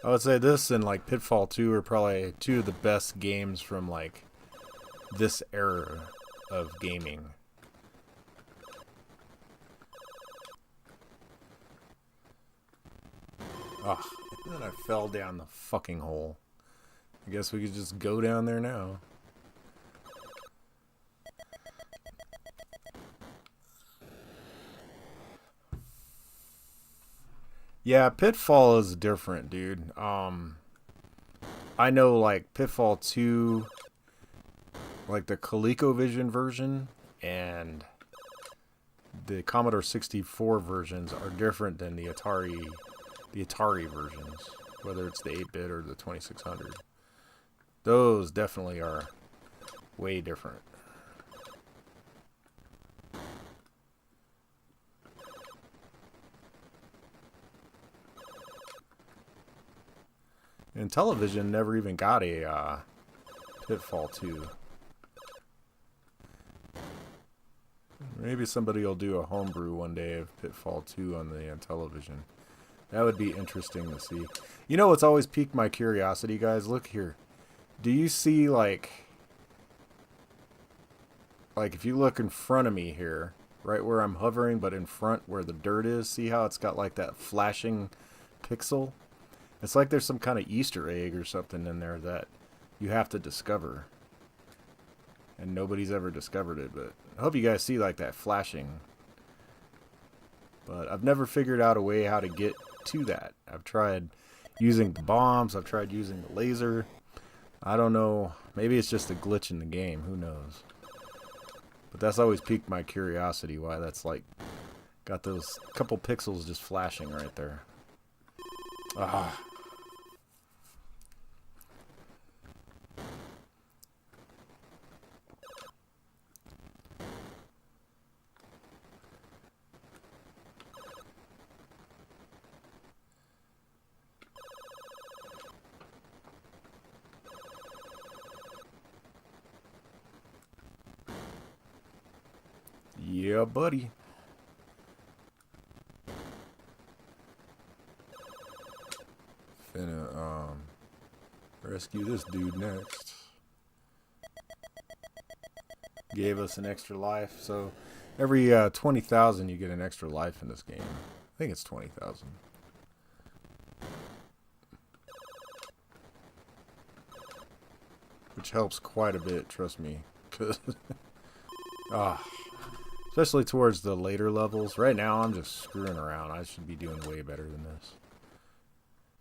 I would say this and like Pitfall 2 are probably two of the best games from like this era of gaming. Oh, and then I fell down the fucking hole. I guess we could just go down there now. Yeah, Pitfall is different, dude. I know like Pitfall 2, like the ColecoVision version and the Commodore 64 versions are different than the Atari versions, whether it's the 8-bit or the 2600. Those definitely are way different. And television never even got a Pitfall 2. Maybe somebody will do a homebrew one day of Pitfall 2 on the television. That would be interesting to see. You know what's always piqued my curiosity, guys? Look here. Do you see, like if you look in front of me here, right where I'm hovering, but in front where the dirt is, see how it's got like that flashing pixel? It's like there's some kind of Easter egg or something in there that you have to discover. And nobody's ever discovered it, but I hope you guys see like that flashing. But I've never figured out a way how to get to that. I've tried using the bombs, I've tried using the laser. I don't know. Maybe it's just a glitch in the game. Who knows? But that's always piqued my curiosity why that's like got those couple pixels just flashing right there. Ah. Yeah, buddy. Finna rescue this dude next. Gave us an extra life. So Every 20,000 you get an extra life in this game. I think it's 20,000. Which helps quite a bit, trust me. Cause especially towards the later levels. Right now I'm just screwing around. I should be doing way better than this.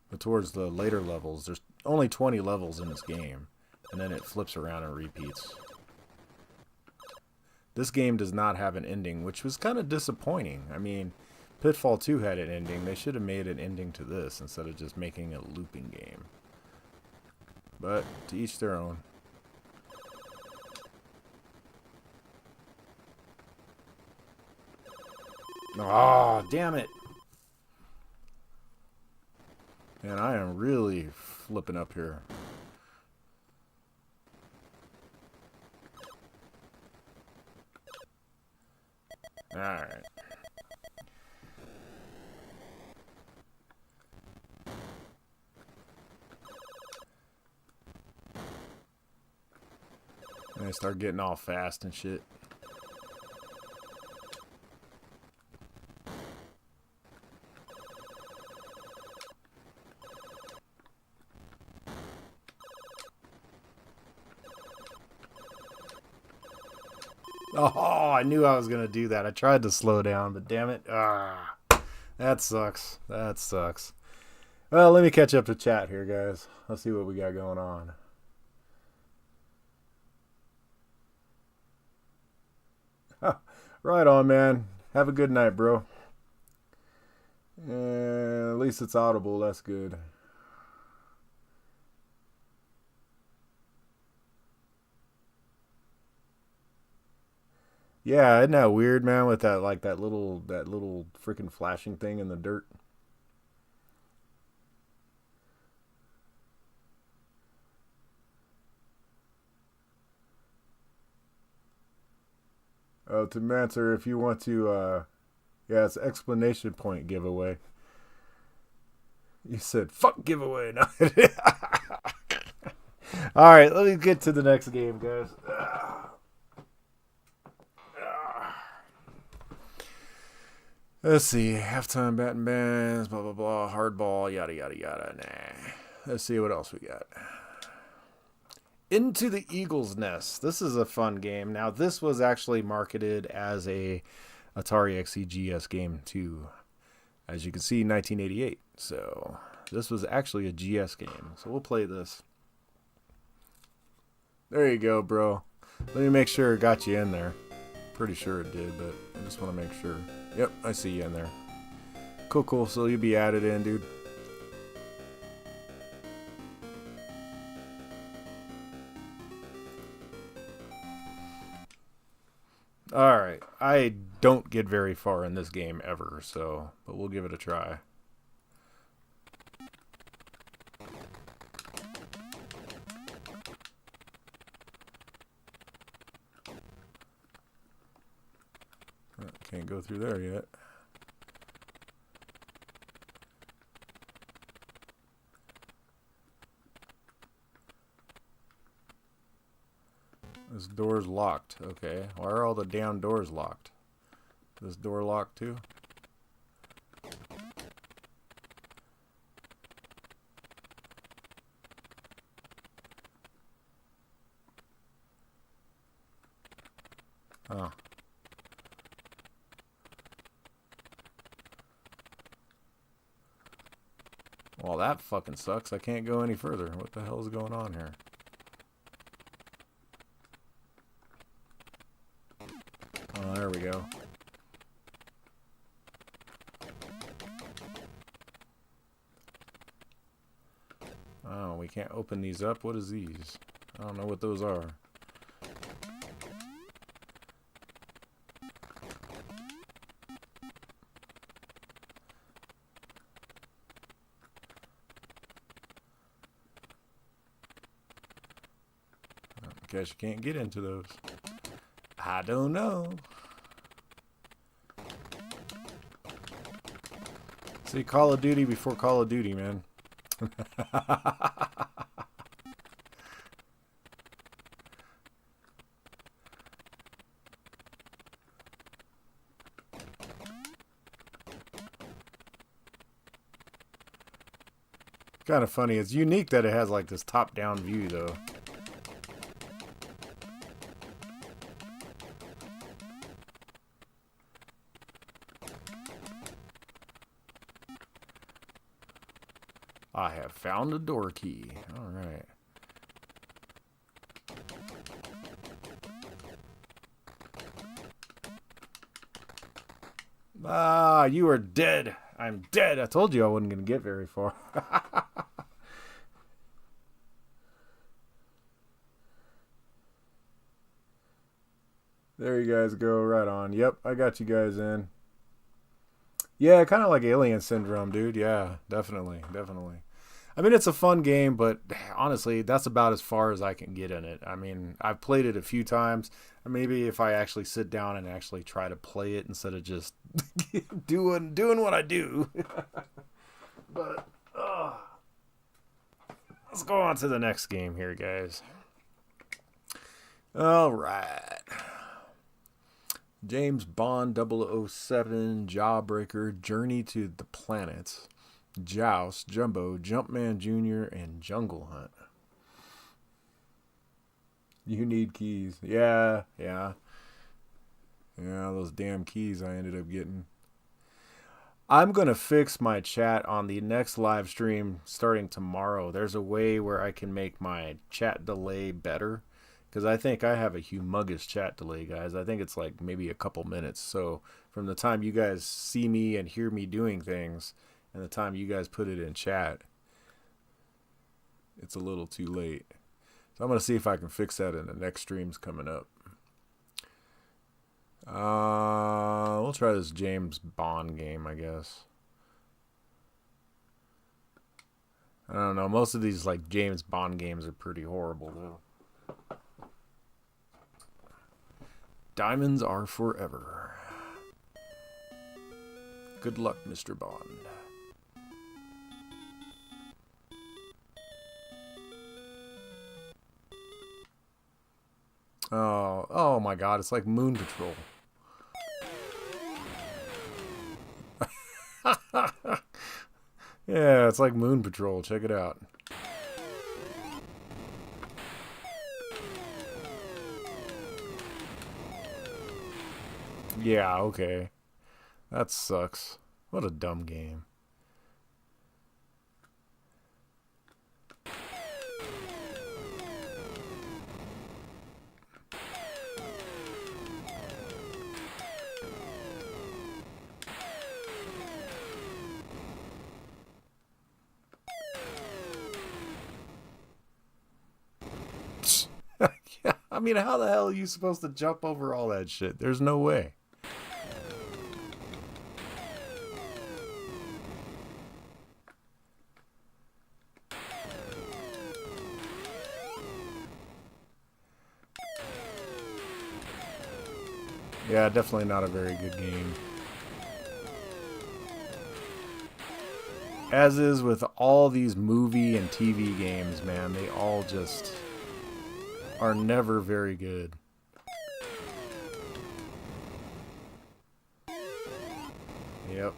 But towards the later levels, there's only 20 levels in this game. And then it flips around and repeats. This game does not have an ending, which was kind of disappointing. I mean, Pitfall 2 had an ending. They should have made an ending to this instead of just making a looping game. But to each their own. Oh, damn it. Man, I am really flipping up here. Alright. And I start getting all fast and shit. Oh, I knew I was going to do that. I tried to slow down, but damn it. That sucks. That sucks. Well, let me catch up to chat here, guys. Let's see what we got going on. Right on, man. Have a good night, bro. At least it's audible. That's good. Yeah, isn't that weird, man? With that that little freaking flashing thing in the dirt. Oh, to Manser, if you want to, yeah, it's explanation point giveaway. You said fuck giveaway. No. All right, let me get to the next game, guys. Let's see. Halftime batting bands, blah, blah, blah. Hardball, yada, yada, yada. Nah. Let's see what else we got. Into the Eagle's Nest. This is a fun game. Now, this was actually marketed as a Atari XEGS game, too. As you can see, 1988. So, this was actually a GS game. So, we'll play this. There you go, bro. Let me make sure it got you in there. Pretty sure it did, but I just want to make sure. Yep, I see you in there. Cool, cool. So you'll be added in, dude. Alright. I don't get very far in this game ever, so, but we'll give it a try. Can't go through there yet. This door's locked. Okay. Why are all the damn doors locked? This door locked too? Oh. Well, that fucking sucks. I can't go any further. What the hell is going on here? Oh, there we go. Oh, we can't open these up? What is these? I don't know what those are. Guess you can't get into those. I don't know. See, Call of Duty before Call of Duty, man. kind of funny. It's unique that it has like this top-down view, though. I have found a door key. All right. Ah, you are dead. I'm dead. I told you I wasn't going to get very far. There you guys go. Right on. Yep, I got you guys in. Yeah, kind of like Alien Syndrome, dude. Yeah, definitely. Definitely. I mean, it's a fun game, but honestly, that's about as far as I can get in it. I mean, I've played it a few times. Maybe if I actually sit down and actually try to play it instead of just doing what I do. But let's go on to the next game here, guys. All right. James Bond 007, Jawbreaker, Journey to the Planets, Joust, Jumbo, Jumpman Jr., and Jungle Hunt. You need keys. Yeah. Those damn keys I ended up getting. I'm going to fix my chat on the next live stream starting tomorrow. There's a way where I can make my chat delay better. Because I think I have a humongous chat delay, guys. I think it's like maybe a couple minutes. So from the time you guys see me and hear me doing things and the time you guys put it in chat, it's a little too late. So I'm going to see if I can fix that in the next streams coming up. We'll try this James Bond game, I guess. I don't know. Most of these like James Bond games are pretty horrible, though. Diamonds are forever. Good luck, Mr. Bond. Oh my God, it's like Moon Patrol. Yeah, it's like Moon Patrol. Check it out. Yeah, okay. That sucks. What a dumb game. Yeah, I mean, how the hell are you supposed to jump over all that shit? There's no way. Yeah, definitely not a very good game. As is with all these movie and TV games, man, they all just are never very good. Yep.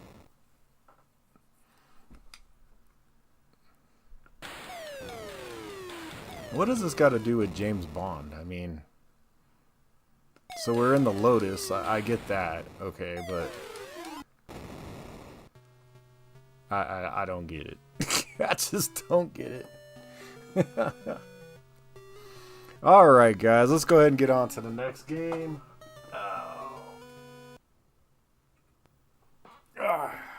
What does this got to do with James Bond? I mean, so we're in the Lotus. I get that. Okay, but I don't get it. I just don't get it. All right, guys. Let's go ahead and get on to the next game.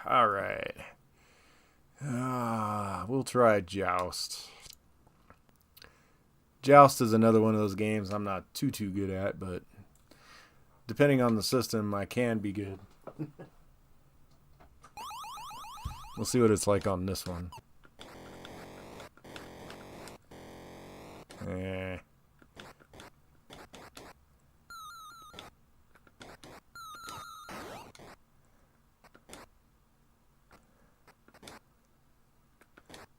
All right. We'll try Joust. Joust is another one of those games I'm not too good at, but depending on the system, I can be good. We'll see what it's like on this one.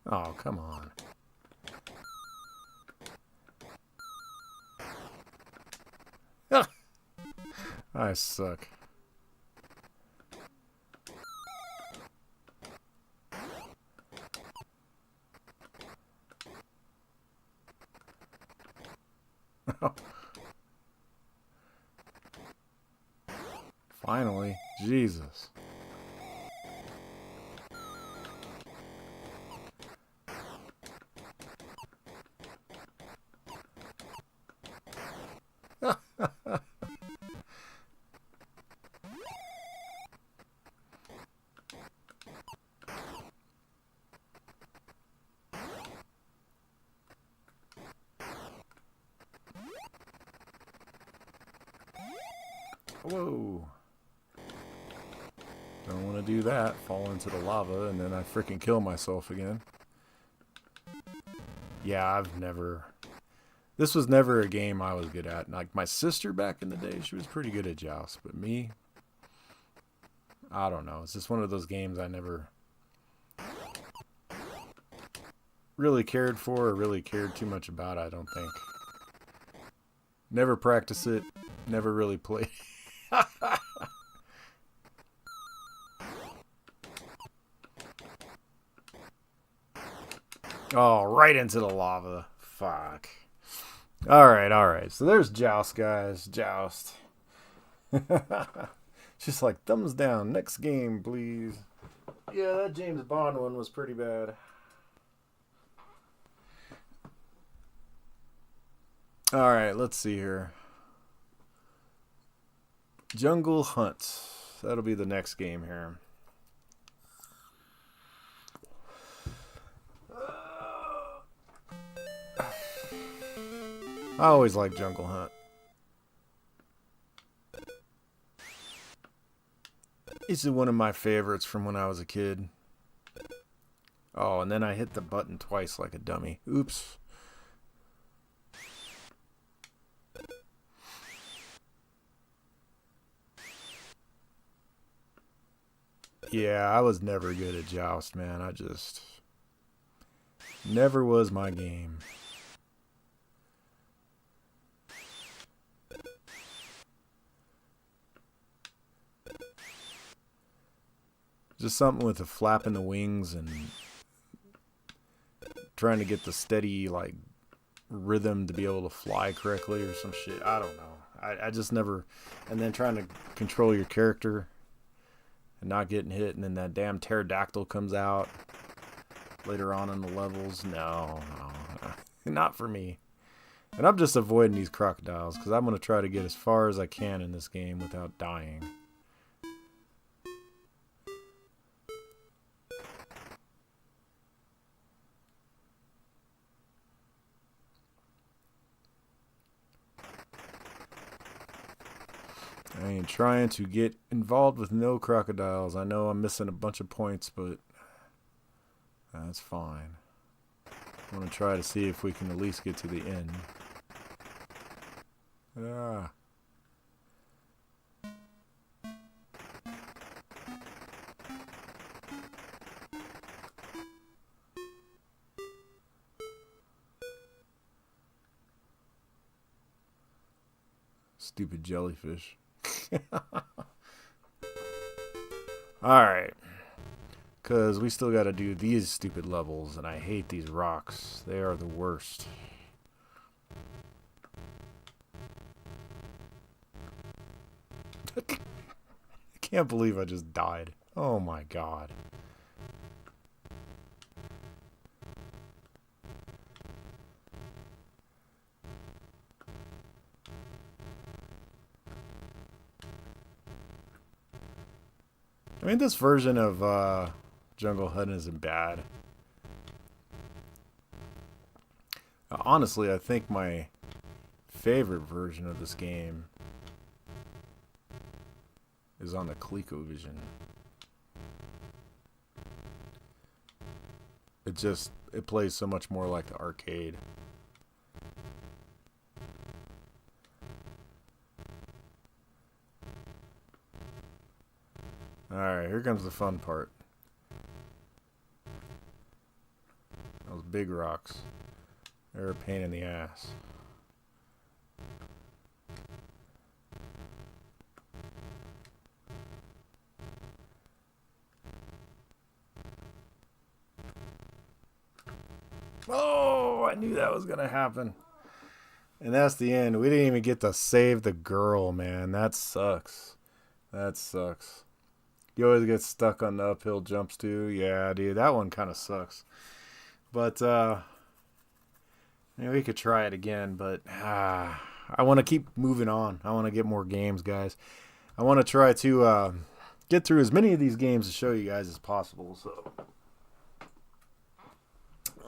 Oh, come on. I suck. Finally. Jesus. Whoa. Don't want to do that. Fall into the lava and then I freaking kill myself again. Yeah, I've never... This was never a game I was good at. Like my sister back in the day, she was pretty good at Joust. But me, I don't know. It's just one of those games I never really cared for or really cared too much about, I don't think. Never practiced it. Never really played. Oh, right into the lava. Fuck. Alright, alright. So there's Joust, guys. Joust. Just like, thumbs down. Next game, please. Yeah, that James Bond one was pretty bad. Alright, let's see here. Jungle Hunt. That'll be the next game here. I always like Jungle Hunt. It's one of my favorites from when I was a kid. Oh, and then I hit the button twice like a dummy. Oops. Yeah, I was never good at Joust, man. I just... never was my game. Just something with the flap in the wings and trying to get the steady, like, rhythm to be able to fly correctly or some shit. I don't know. I just never... And then trying to control your character and not getting hit, and then that damn pterodactyl comes out later on in the levels. No. Not for me. And I'm just avoiding these crocodiles because I'm going to try to get as far as I can in this game without dying. I ain't trying to get involved with no crocodiles. I know I'm missing a bunch of points, but that's fine. I want to try to see if we can at least get to the end. Ah. Stupid jellyfish. Alright. Because we still got to do these stupid levels, and I hate these rocks. They are the worst. I can't believe I just died. Oh my god. I mean, this version of Jungle Hunt isn't bad. Honestly, I think my favorite version of this game is on the ColecoVision. It plays so much more like the arcade. Alright, here comes the fun part. Those big rocks. They're a pain in the ass. Oh, I knew that was gonna happen. And that's the end. We didn't even get to save the girl, man. That sucks. That sucks. You always get stuck on the uphill jumps too. Yeah, dude, that one kind of sucks. But maybe we could try it again. But I want to keep moving on. I want to get more games, guys. I want to try to get through as many of these games to show you guys as possible. So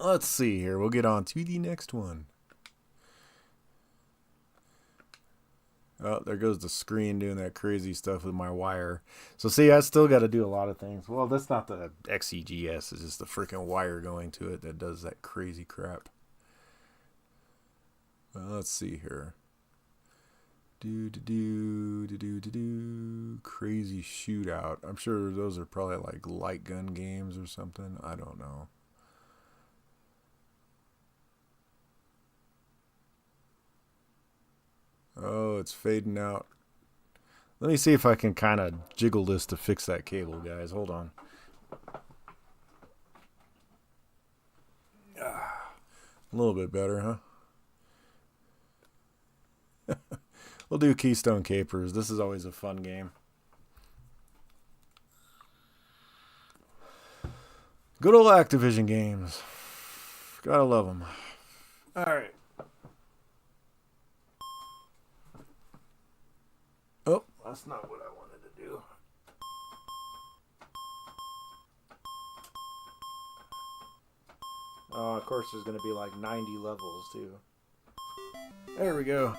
let's see here. We'll get on to the next one. Oh, there goes the screen doing that crazy stuff with my wire. So see, I still got to do a lot of things. Well, that's not the XEGS. It's just the freaking wire going to it that does that crazy crap. Well, let's see here. Crazy shootout. I'm sure those are probably like light gun games or something. I don't know. Oh, it's fading out. Let me see if I can kind of jiggle this to fix that cable, guys. Hold on. A little bit better, huh? We'll do Keystone Capers. This is always a fun game. Good old Activision games. Gotta love them. All right. Oh, that's not what I wanted to do. Oh, of course there's going to be like 90 levels, too. There we go.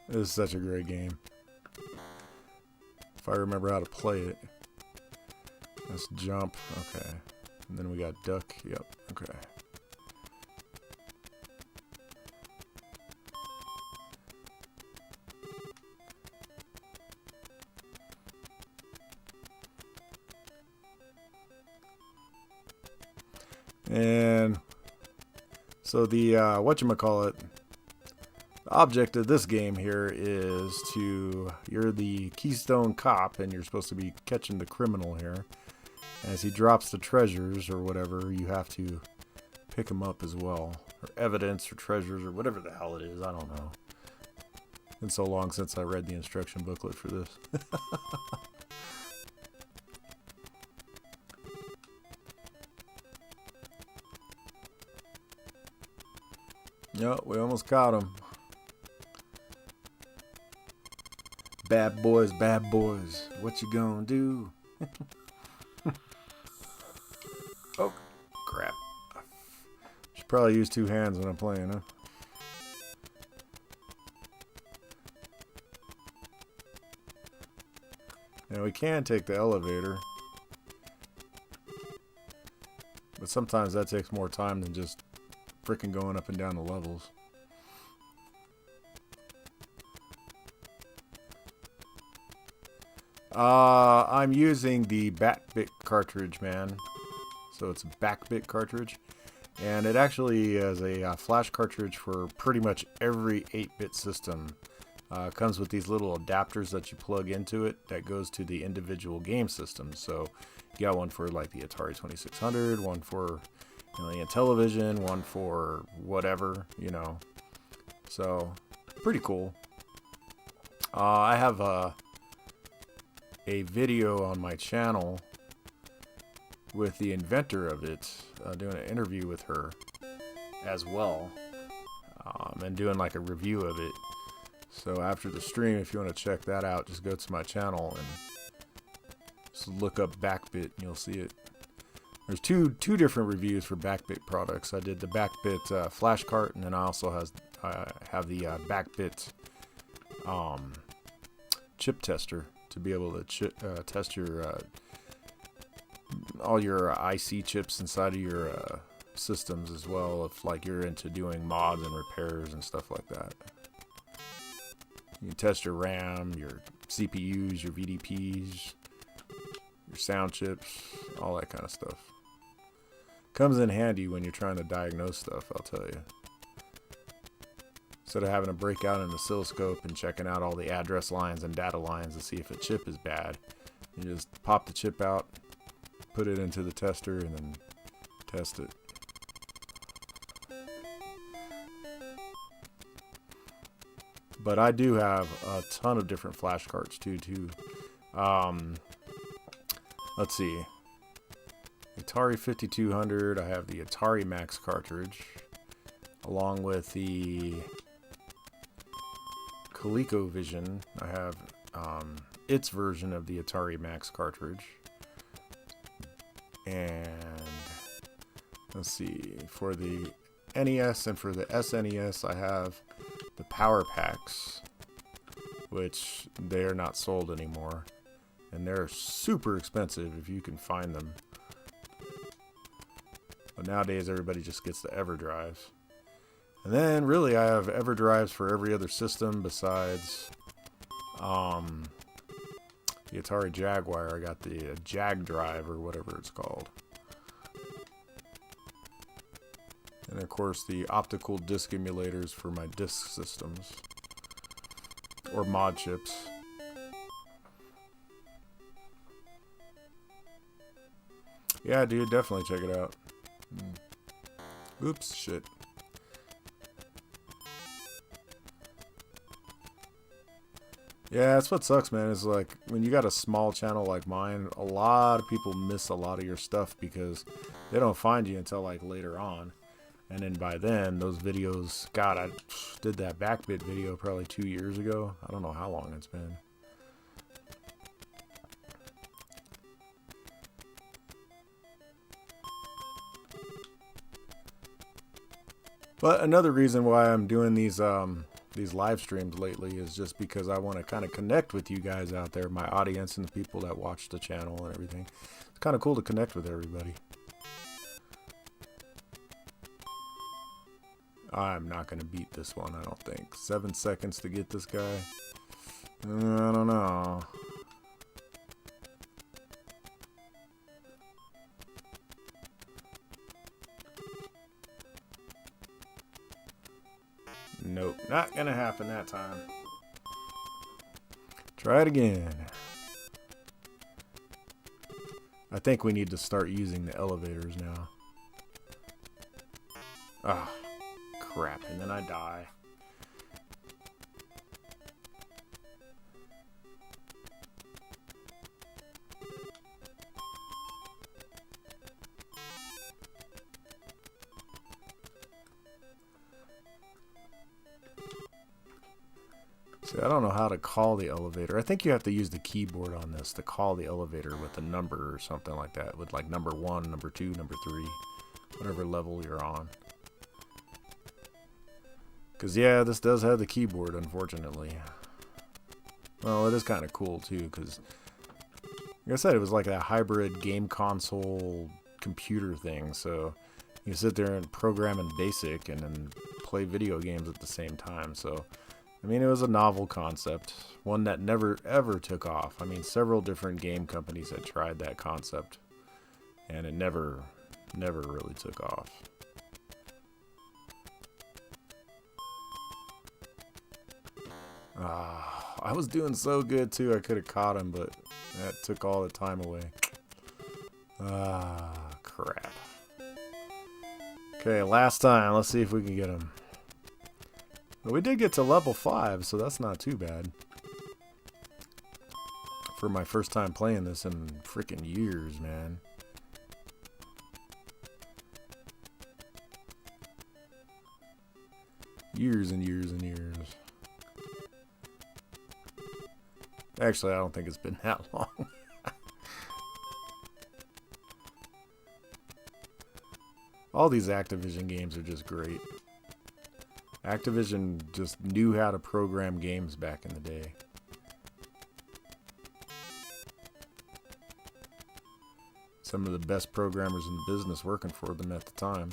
This is such a great game. If I remember how to play it. Let's jump. Okay. And then we got duck. Yep. Okay. And so the whatchamacallit, the object of this game here is you're the Keystone Cop and you're supposed to be catching the criminal here. As he drops the treasures or whatever, you have to pick him up as well. Or evidence or treasures or whatever the hell it is. I don't know. It's been so long since I read the instruction booklet for this. Yep, we almost caught him. Bad boys, what you gonna do? Oh, crap. Should probably use two hands when I'm playing, huh? Now we can take the elevator. But sometimes that takes more time than just freaking going up and down the levels. I'm using the Backbit cartridge, man. So it's a Backbit cartridge. And it actually is a flash cartridge for pretty much every 8-bit system. Comes with these little adapters that you plug into it that goes to the individual game systems. So you got one for like the Atari 2600, one for Alien Television, one for whatever, you know. So pretty cool. I have a video on my channel with the inventor of it, doing an interview with her as well, and doing like a review of it. So after the stream, if you want to check that out, just go to my channel and just look up Backbit and you'll see it. There's two different reviews for Backbit products. I did the Backbit flash cart, and then I also have the Backbit chip tester to be able to test your all your IC chips inside of your systems as well, if like you're into doing mods and repairs and stuff like that. You can test your RAM, your CPUs, your VDPs, your sound chips, all that kind of stuff. Comes in handy when you're trying to diagnose stuff, I'll tell you. Instead of having to break out an oscilloscope and checking out all the address lines and data lines to see if a chip is bad, You just pop the chip out, put it into the tester, and then test it. But I do have a ton of different flash cards too. Let's see. Atari 5200. I have the Atari Max cartridge, along with the ColecoVision. I have its version of the Atari Max cartridge. And let's see, for the NES and for the SNES, I have the Power Packs, which they are not sold anymore, and they're super expensive if you can find them. But nowadays, everybody just gets the EverDrives. And then, really, I have EverDrives for every other system besides the Atari Jaguar. I got the Jag Drive, or whatever it's called. And, of course, the optical disc emulators for my disc systems. Or mod chips. Yeah, dude, definitely check it out. Oops, shit. Yeah, that's what sucks, man. Is like when you got a small channel like mine, a lot of people miss a lot of your stuff because they don't find you until like later on. And then by then, those videos, God, I did that Backbit video probably 2 years ago. I don't know how long it's been. But another reason why I'm doing these live streams lately is just because I want to kind of connect with you guys out there, my audience and the people that watch the channel and everything. It's kind of cool to connect with everybody. I'm not going to beat this one, I don't think. 7 seconds to get this guy. I don't know. Nope, not gonna happen that time. Try it again. I think we need to start using the elevators now. Ah, crap, and then I die. See, I don't know how to call the elevator. I think you have to use the keyboard on this to call the elevator with a number or something like that. With like number 1, number 2, number 3. Whatever level you're on. Because, yeah, this does have the keyboard, unfortunately. Well, it is kind of cool, too, because, like I said, it was like a hybrid game console computer thing. So you sit there and program in BASIC and then play video games at the same time. So I mean, it was a novel concept, one that never ever took off. I mean, several different game companies had tried that concept, and it never really took off. I was doing so good too, I could have caught him, but that took all the time away. Crap. Okay, last time, let's see if we can get him. But we did get to level 5, so that's not too bad. For my first time playing this in freaking years, man. Years and years and years. Actually, I don't think it's been that long. All these Activision games are just great. Activision just knew how to program games back in the day. Some of the best programmers in the business working for them at the time.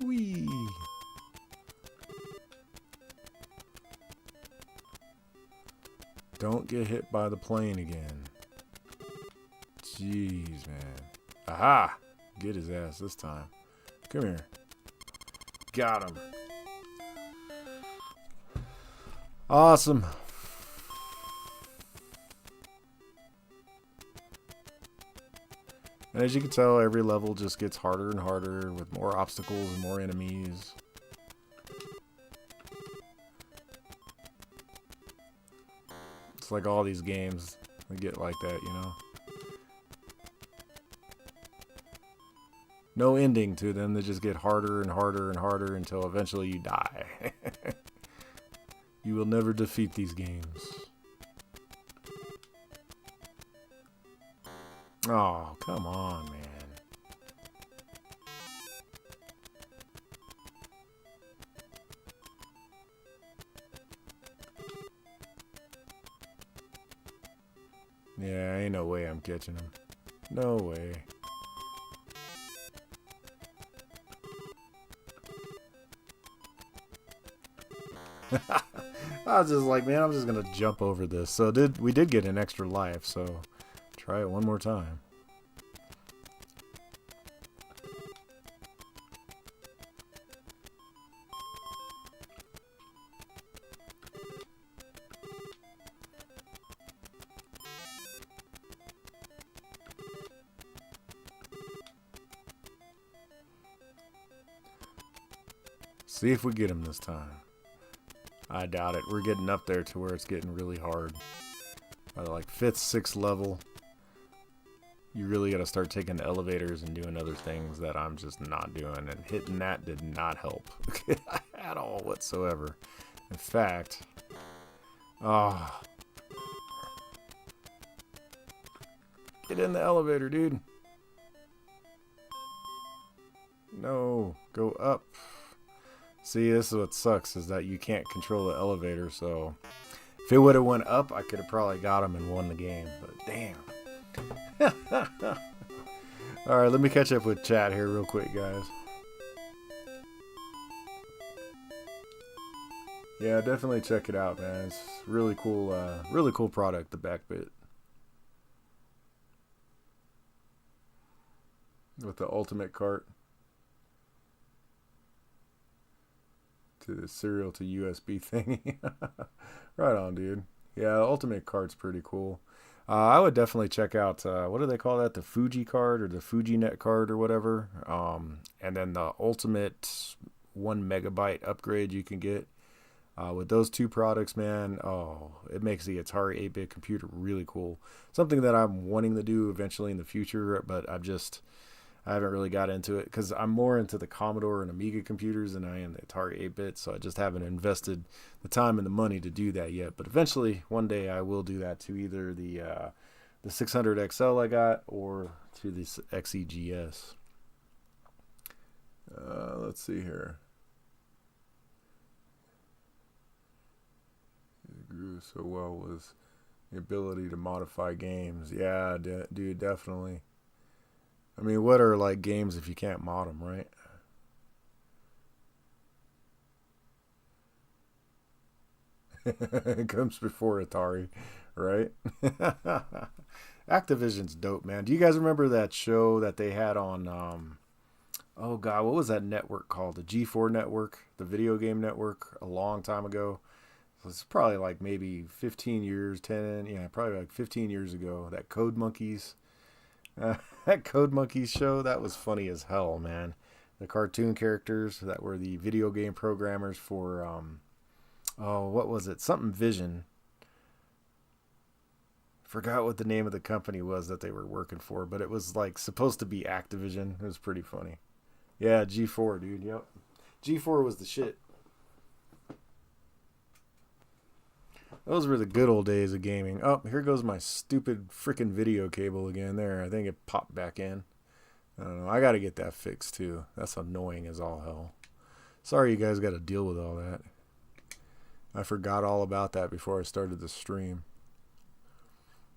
Whee! Don't get hit by the plane again. Jeez, man. Aha! Get his ass this time. Come here. Got him. Awesome. And as you can tell, every level just gets harder and harder with more obstacles and more enemies. It's like all these games, they get like that, you know? No ending to them, they just get harder and harder and harder until eventually you die. You will never defeat these games. Oh, come on, man. Yeah, ain't no way I'm catching him. No way. I was just like, man, I'm just gonna jump over this. So we did get an extra life, so try it one more time. See if we get him this time. I doubt it. We're getting up there to where it's getting really hard. By like 5th, 6th level, you really got to start taking the elevators and doing other things that I'm just not doing. And hitting that did not help at all whatsoever. In fact, get in the elevator, dude. No, go up. See, this is what sucks, is that you can't control the elevator, so if it would have went up, I could have probably got him and won the game, but damn. Alright, let me catch up with chat here real quick, guys. Yeah, definitely check it out, man. It's really cool product, the Backbit. With the ultimate cart. To the serial to USB thingy. Right on, dude. Yeah, ultimate cart's pretty cool. I would definitely check out, what do they call that? The Fuji card or the FujiNet card or whatever. And then the ultimate 1 megabyte upgrade you can get. With those two products, man, it makes the Atari 8-bit computer really cool. Something that I'm wanting to do eventually in the future, but I haven't really got into it because I'm more into the Commodore and Amiga computers than I am the Atari 8-bit, so I just haven't invested the time and the money to do that yet. But eventually, one day, I will do that to either the 600 XL I got or to this XEGS. Let's see here. It grew so well was the ability to modify games. Yeah, dude, definitely. I mean, what are like games if you can't mod them, right? It comes before Atari, right? Activision's dope, man. Do you guys remember that show that they had on, oh God, what was that network called? The G4 network, the video game network, a long time ago. It's probably like maybe 15 years, 10, yeah, probably like 15 years ago. That Code Monkeys. That Code Monkeys show, that was funny as hell, man. The cartoon characters that were the video game programmers for, what was it? Something Vision. Forgot what the name of the company was that they were working for, but it was like supposed to be Activision. It was pretty funny. Yeah, G4, dude. Yep. G4 was the shit. Those were the good old days of gaming. Oh, here goes my stupid freaking video cable again. There, I think it popped back in. I don't know. I got to get that fixed too. That's annoying as all hell. Sorry you guys got to deal with all that. I forgot all about that before I started the stream.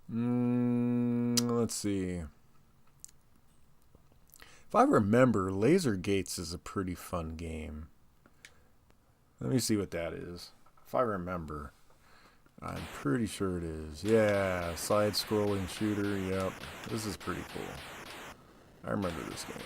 Let's see. If I remember, Laser Gates is a pretty fun game. Let me see what that is. If I remember. I'm pretty sure it is. Yeah, side-scrolling shooter. Yep, this is pretty cool. I remember this game.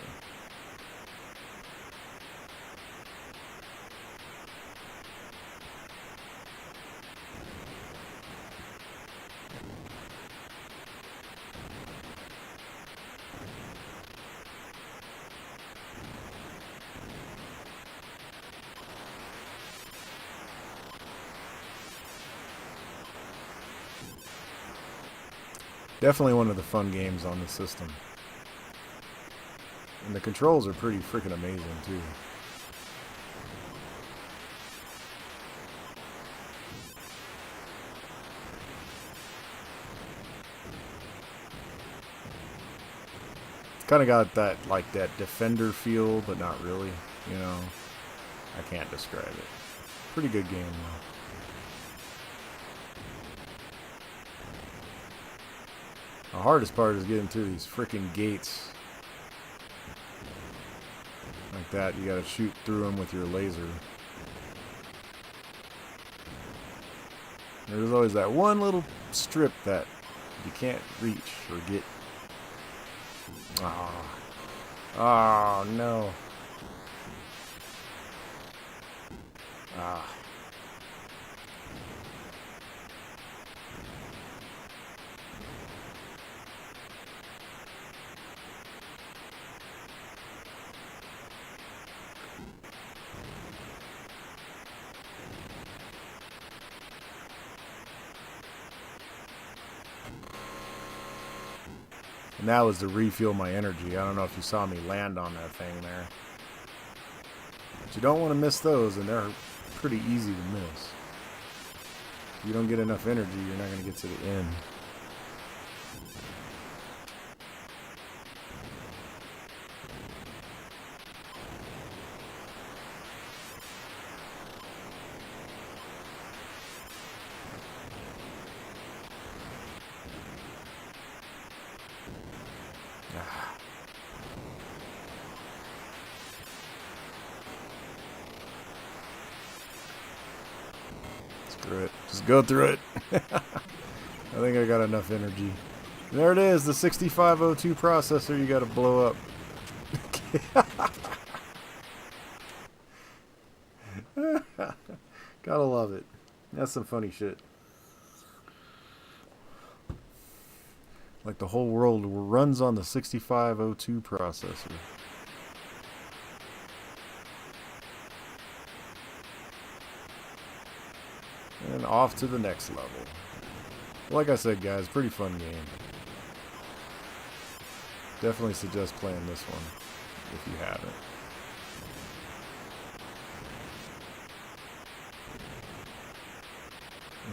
Definitely one of the fun games on the system. And the controls are pretty freaking amazing, too. It's kind of got that, like, that Defender feel, but not really, you know. I can't describe it. Pretty good game, though. The hardest part is getting through these freaking gates. Like that, you gotta shoot through them with your laser. There's always that one little strip that you can't reach or get. Ah. Oh, no. Ah. And that was to refuel my energy. I don't know if you saw me land on that thing there. But you don't want to miss those, and they're pretty easy to miss. If you don't get enough energy, you're not going to get to the end. Screw it. Just go through it. I think I got enough energy. There it is, the 6502 processor you got to blow up. Gotta love it. That's some funny shit. Like the whole world runs on the 6502 processor. And off to the next level. Like I said, guys, pretty fun game. Definitely suggest playing this one if you haven't.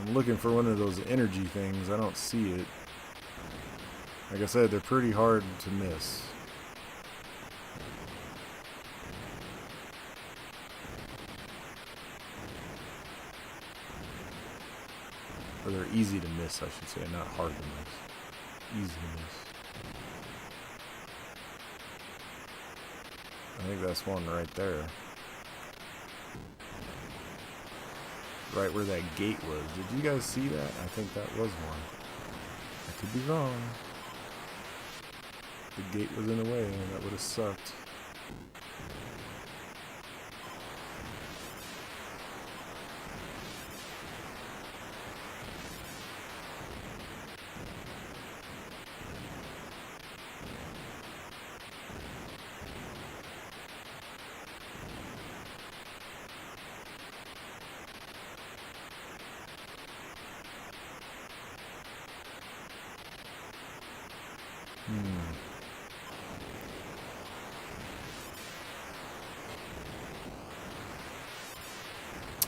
I'm looking for one of those energy things. I don't see it. Like I said, they're pretty hard to miss. Or they're easy to miss, I should say, not hard to miss. Easy to miss. I think that's one right there. Right where that gate was. Did you guys see that? I think that was one. I could be wrong. The gate was in the way, and that would have sucked.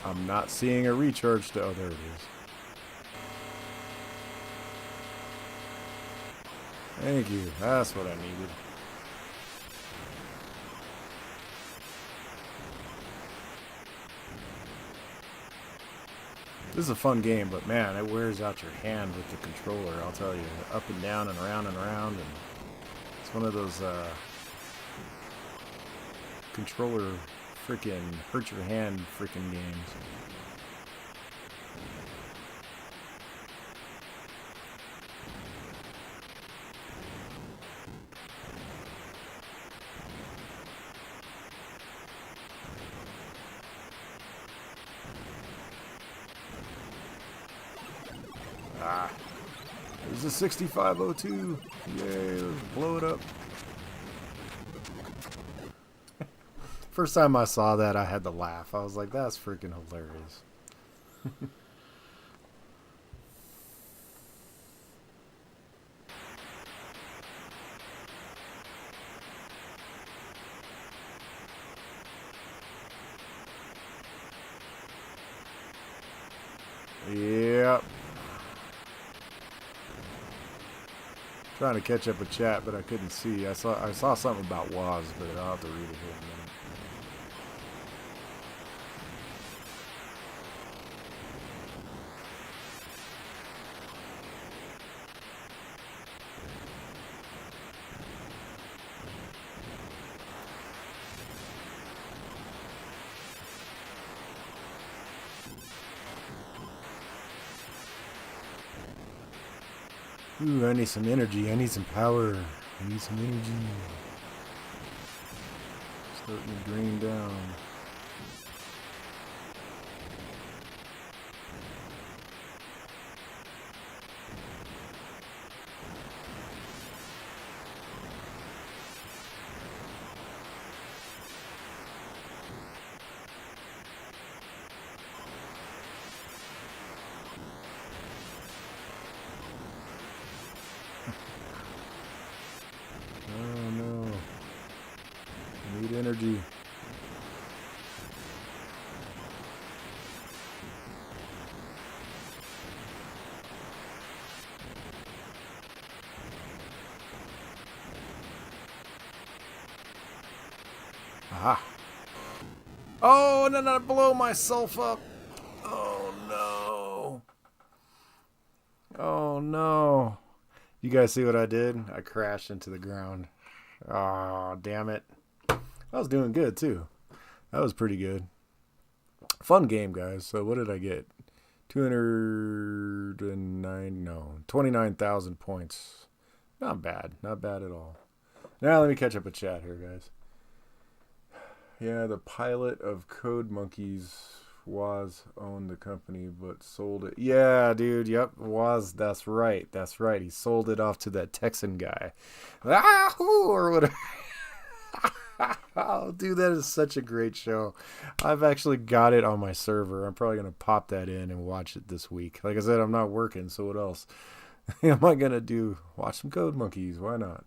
I'm not seeing a recharge to. Oh, there it is. Thank you. That's what I needed. This is a fun game, but man, it wears out your hand with the controller, I'll tell you. Up and down and around and around, and it's one of those controller freaking hurt your hand freaking games. to 6502. Yay, let's blow it up. First time I saw that, I had to laugh. I was like, that's freaking hilarious. Yep. Trying to catch up with chat, but I couldn't see. I saw something about WAS, but I'll have to read it here in a minute. Ooh, I need some energy. I need some power. I need some energy. Starting to drain down. Oh no. I need energy. Aha. Oh, and then I blow myself up. Oh no. Oh no. You guys see what I did? I crashed into the ground. Oh, damn it. I was doing good too. That was pretty good. Fun game, guys. So what did I get? 209, no, 29,000 points. Not bad. Not bad at all. Now let me catch up with chat here, guys. Yeah, the pilot of Code Monkeys owned the company but sold it. Yeah, dude. Yep, that's right. That's right. He sold it off to that Texan guy. Or whatever. Oh, dude, that is such a great show. I've actually got it on my server. I'm probably going to pop that in and watch it this week. Like I said, I'm not working, so what else am I going to do? Watch some Code Monkeys. Why not?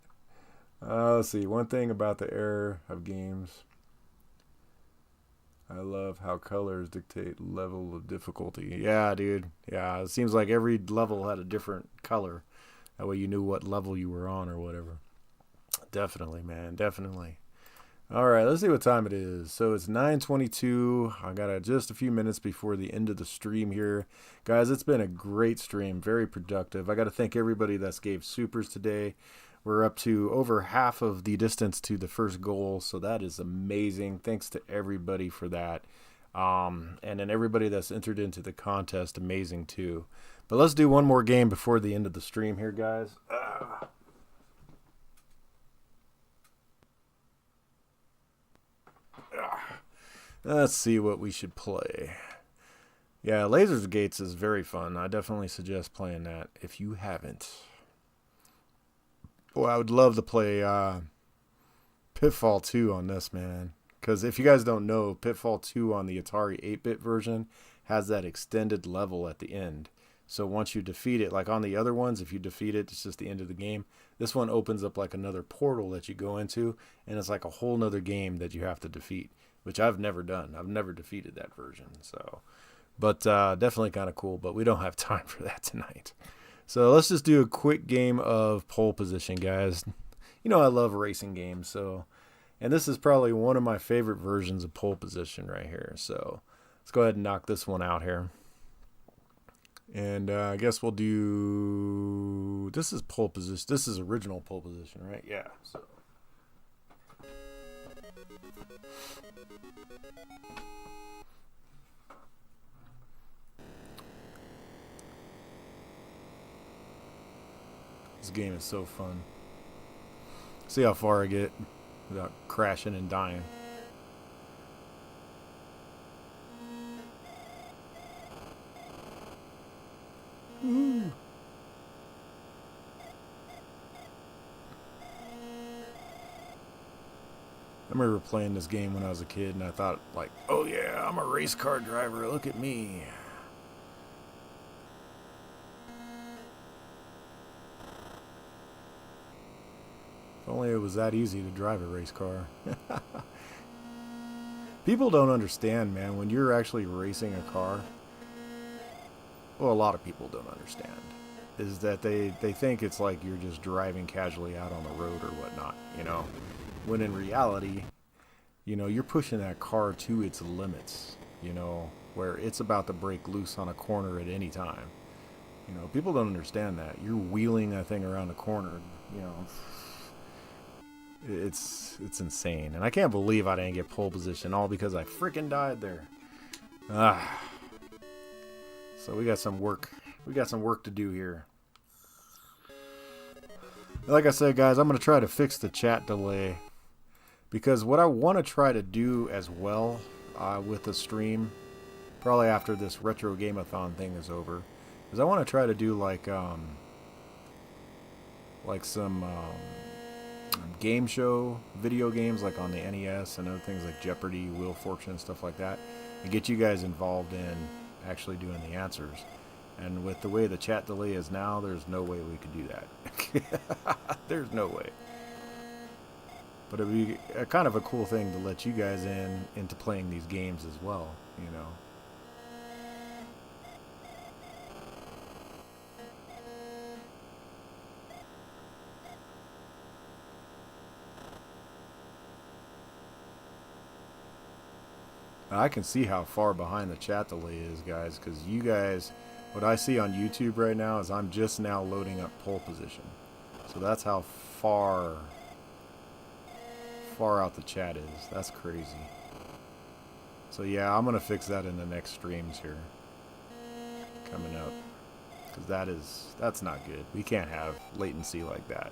Let's see. One thing about the era of games. I love how colors dictate level of difficulty. Yeah, dude. Yeah, it seems like every level had a different color. That way you knew what level you were on or whatever. Definitely, man. Definitely. All right, let's see what time it is. So it's 9:22. I got just a few minutes before the end of the stream here. Guys, it's been a great stream. Very productive. I got to thank everybody that's gave supers today. We're up to over half of the distance to the first goal, so that is amazing. Thanks to everybody for that. And then everybody that's entered into the contest, amazing too. But let's do one more game before the end of the stream here, guys. Let's see what we should play. Yeah, Lasers Gates is very fun. I definitely suggest playing that if you haven't. Well, I would love to play Pitfall 2 on this, man. Because if you guys don't know, Pitfall 2 on the Atari 8-bit version has that extended level at the end. So once you defeat it, like on the other ones, if you defeat it, it's just the end of the game. This one opens up like another portal that you go into, and it's like a whole nother game that you have to defeat, which I've never done. I've never defeated that version. So, but definitely kind of cool, but we don't have time for that tonight. So let's just do a quick game of pole position, guys. You know I love racing games, so, and this is probably one of my favorite versions of pole position right here. So let's go ahead and knock this one out here. And I guess we'll do, this is pole position. This is original pole position, right? Yeah. So. This game is so fun. See how far I get without crashing and dying. Ooh. I remember playing this game when I was a kid, and I thought, like, oh yeah, I'm a race car driver, look at me. If only it was that easy to drive a race car. People don't understand, man, when you're actually racing a car, well, a lot of people don't understand, is that they think it's like you're just driving casually out on the road or whatnot, you know, when in reality, you know, you're pushing that car to its limits, you know, where it's about to break loose on a corner at any time. You know, people don't understand that. You're wheeling that thing around the corner, you know. It's insane. And I can't believe I didn't get pole position all because I freaking died there. Ah. So we got some work. We got some work to do here. Like I said, guys, I'm going to try to fix the chat delay. Because what I want to try to do as well with the stream, probably after this retro Game-A-Thon thing is over, is I want to try to do like some game show video games like on the NES and other things like Jeopardy, Wheel of Fortune, stuff like that, and get you guys involved in actually doing the answers. And with the way the chat delay is now, there's no way we could do that. There's no way. But it'd be a kind of a cool thing to let you guys into playing these games as well, you know. I can see how far behind the chat delay is, guys, because you guys, what I see on YouTube right now is I'm just now loading up pole position. So that's how far out the chat is. That's crazy. So yeah, I'm going to fix that in the next streams here coming up, because that's not good. We can't have latency like that.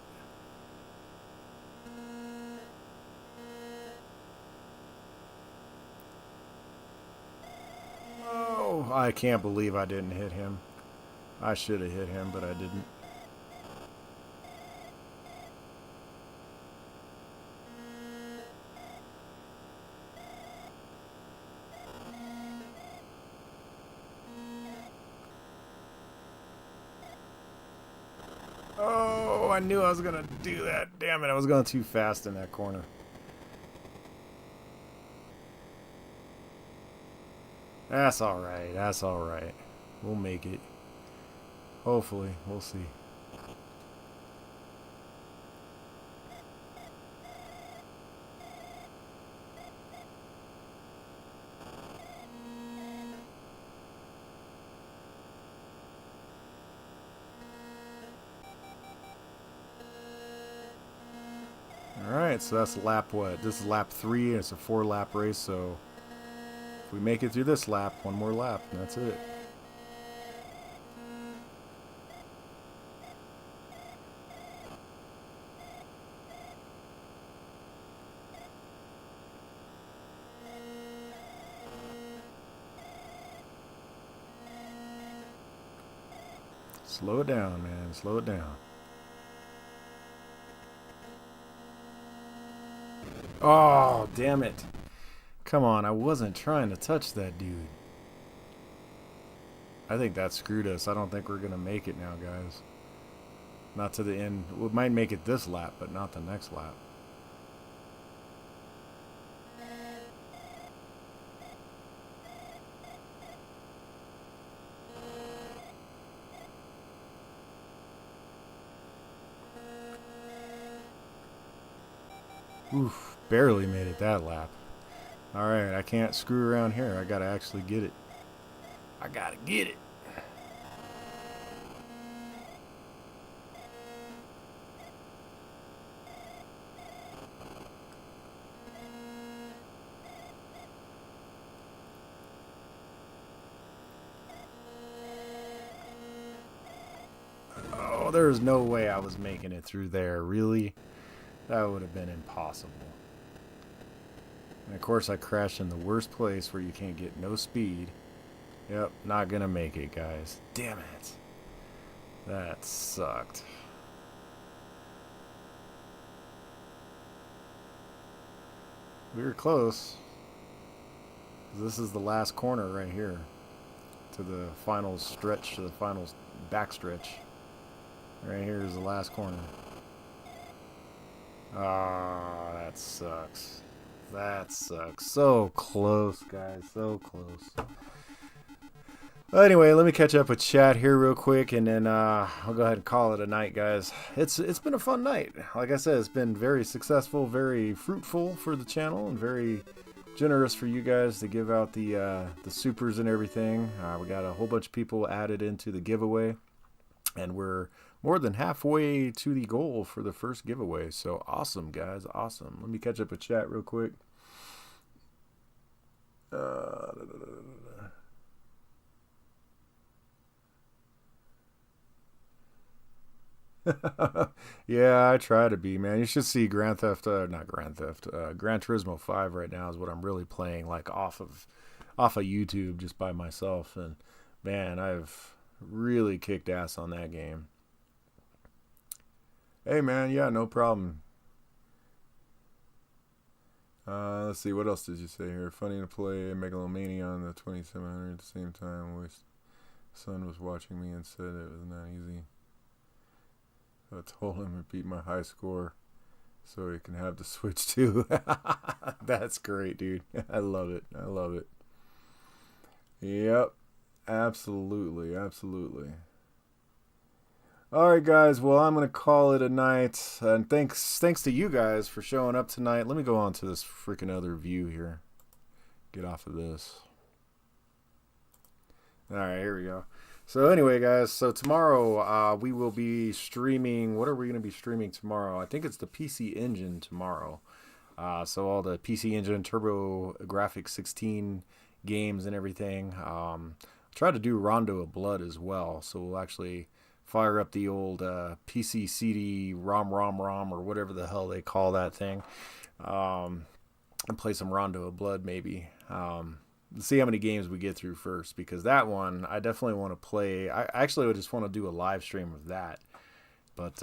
I can't believe I didn't hit him. I should have hit him, but I didn't. Oh, I knew I was going to do that. Damn it, I was going too fast in that corner. That's alright, that's alright. We'll make it. Hopefully, we'll see. Alright, so that's lap what? This is lap 3, and it's a 4-lap race, so if we make it through this lap, one more lap, and that's it. Slow it down, man. Slow it down. Oh, damn it. Come on, I wasn't trying to touch that dude. I think that screwed us. I don't think we're going to make it now, guys. Not to the end. We might make it this lap, but not the next lap. Oof, barely made it that lap. Alright, I can't screw around here. I gotta actually get it. I gotta get it. Oh, there's no way I was making it through there. Really? That would have been impossible. And of course I crashed in the worst place where you can't get no speed. Yep, not gonna make it, guys. Damn it. That sucked. We were close. This is the last corner right here. To the final stretch, to the final back stretch. Right here is the last corner. Ah, that sucks. That sucks. So close, guys. So close. Well, anyway, let me catch up with chat here real quick, and then I'll go ahead and call it a night, guys. It's been a fun night. Like I said, it's been very successful, very fruitful for the channel, and very generous for you guys to give out the supers and everything. We got a whole bunch of people added into the giveaway, and we're more than halfway to the goal for the first giveaway. So awesome, guys, awesome. Let me catch up with chat real quick. Yeah, I try to be, man. You should see Grand Theft, not Grand Theft, Gran Turismo 5 right now is what I'm really playing, like off of YouTube just by myself. And man, I've really kicked ass on that game. Hey, man, yeah, no problem. Let's see, what else did you say here? Funny to play Megalomania on the 2700 at the same time. My son was watching me and said it was not easy. I told him to repeat my high score so he can have the Switch too. That's great, dude. I love it. I love it. Yep. Absolutely. Absolutely. All right, guys. Well, I'm going to call it a night. And thanks to you guys for showing up tonight. Let me go on to this freaking other view here. Get off of this. All right, here we go. So anyway, guys, so tomorrow we will be streaming. What are we going to be streaming tomorrow? I think it's the PC Engine tomorrow. So all the PC Engine, TurboGrafx 16 games and everything. Try to do Rondo of Blood as well. So we'll actually fire up the old PC CD ROM, or whatever the hell they call that thing. And play some Rondo of Blood maybe. Let's see how many games we get through first, because that one I definitely want to play. I actually would just want to do a live stream of that, but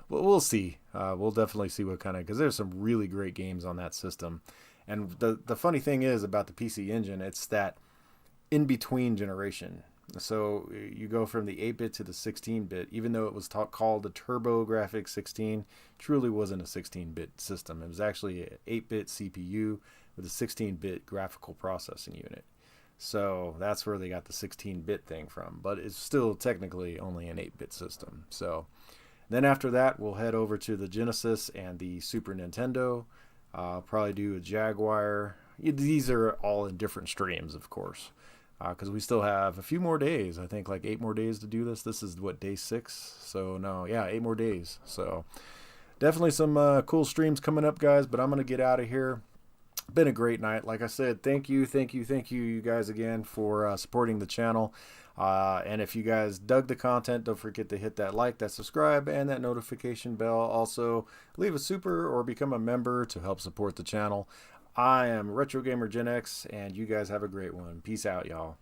we'll see. We'll definitely see what kind of, because there's some really great games on that system. And the funny thing is about the PC Engine, it's that in between generation. So you go from the 8-bit to the 16-bit, even though it was called the TurboGrafx 16, truly wasn't a 16-bit system. It was actually an 8-bit CPU with a 16-bit graphical processing unit. So that's where they got the 16-bit thing from, but it's still technically only an 8-bit system. So then after that, we'll head over to the Genesis and the Super Nintendo. Probably do a Jaguar. These are all in different streams, of course, because we still have a few more days. I think like 8 more days to do this. This is what, day 6? So no, yeah, 8 more days. So definitely some cool streams coming up, guys, but I'm going to get out of here. Been a great night. Like I said, thank you you guys again for supporting the channel. And if you guys dug the content, don't forget to hit that like, that subscribe, and that notification bell. Also, leave a super or become a member to help support the channel. I am RetrogamerGenX, and you guys have a great one. Peace out, y'all.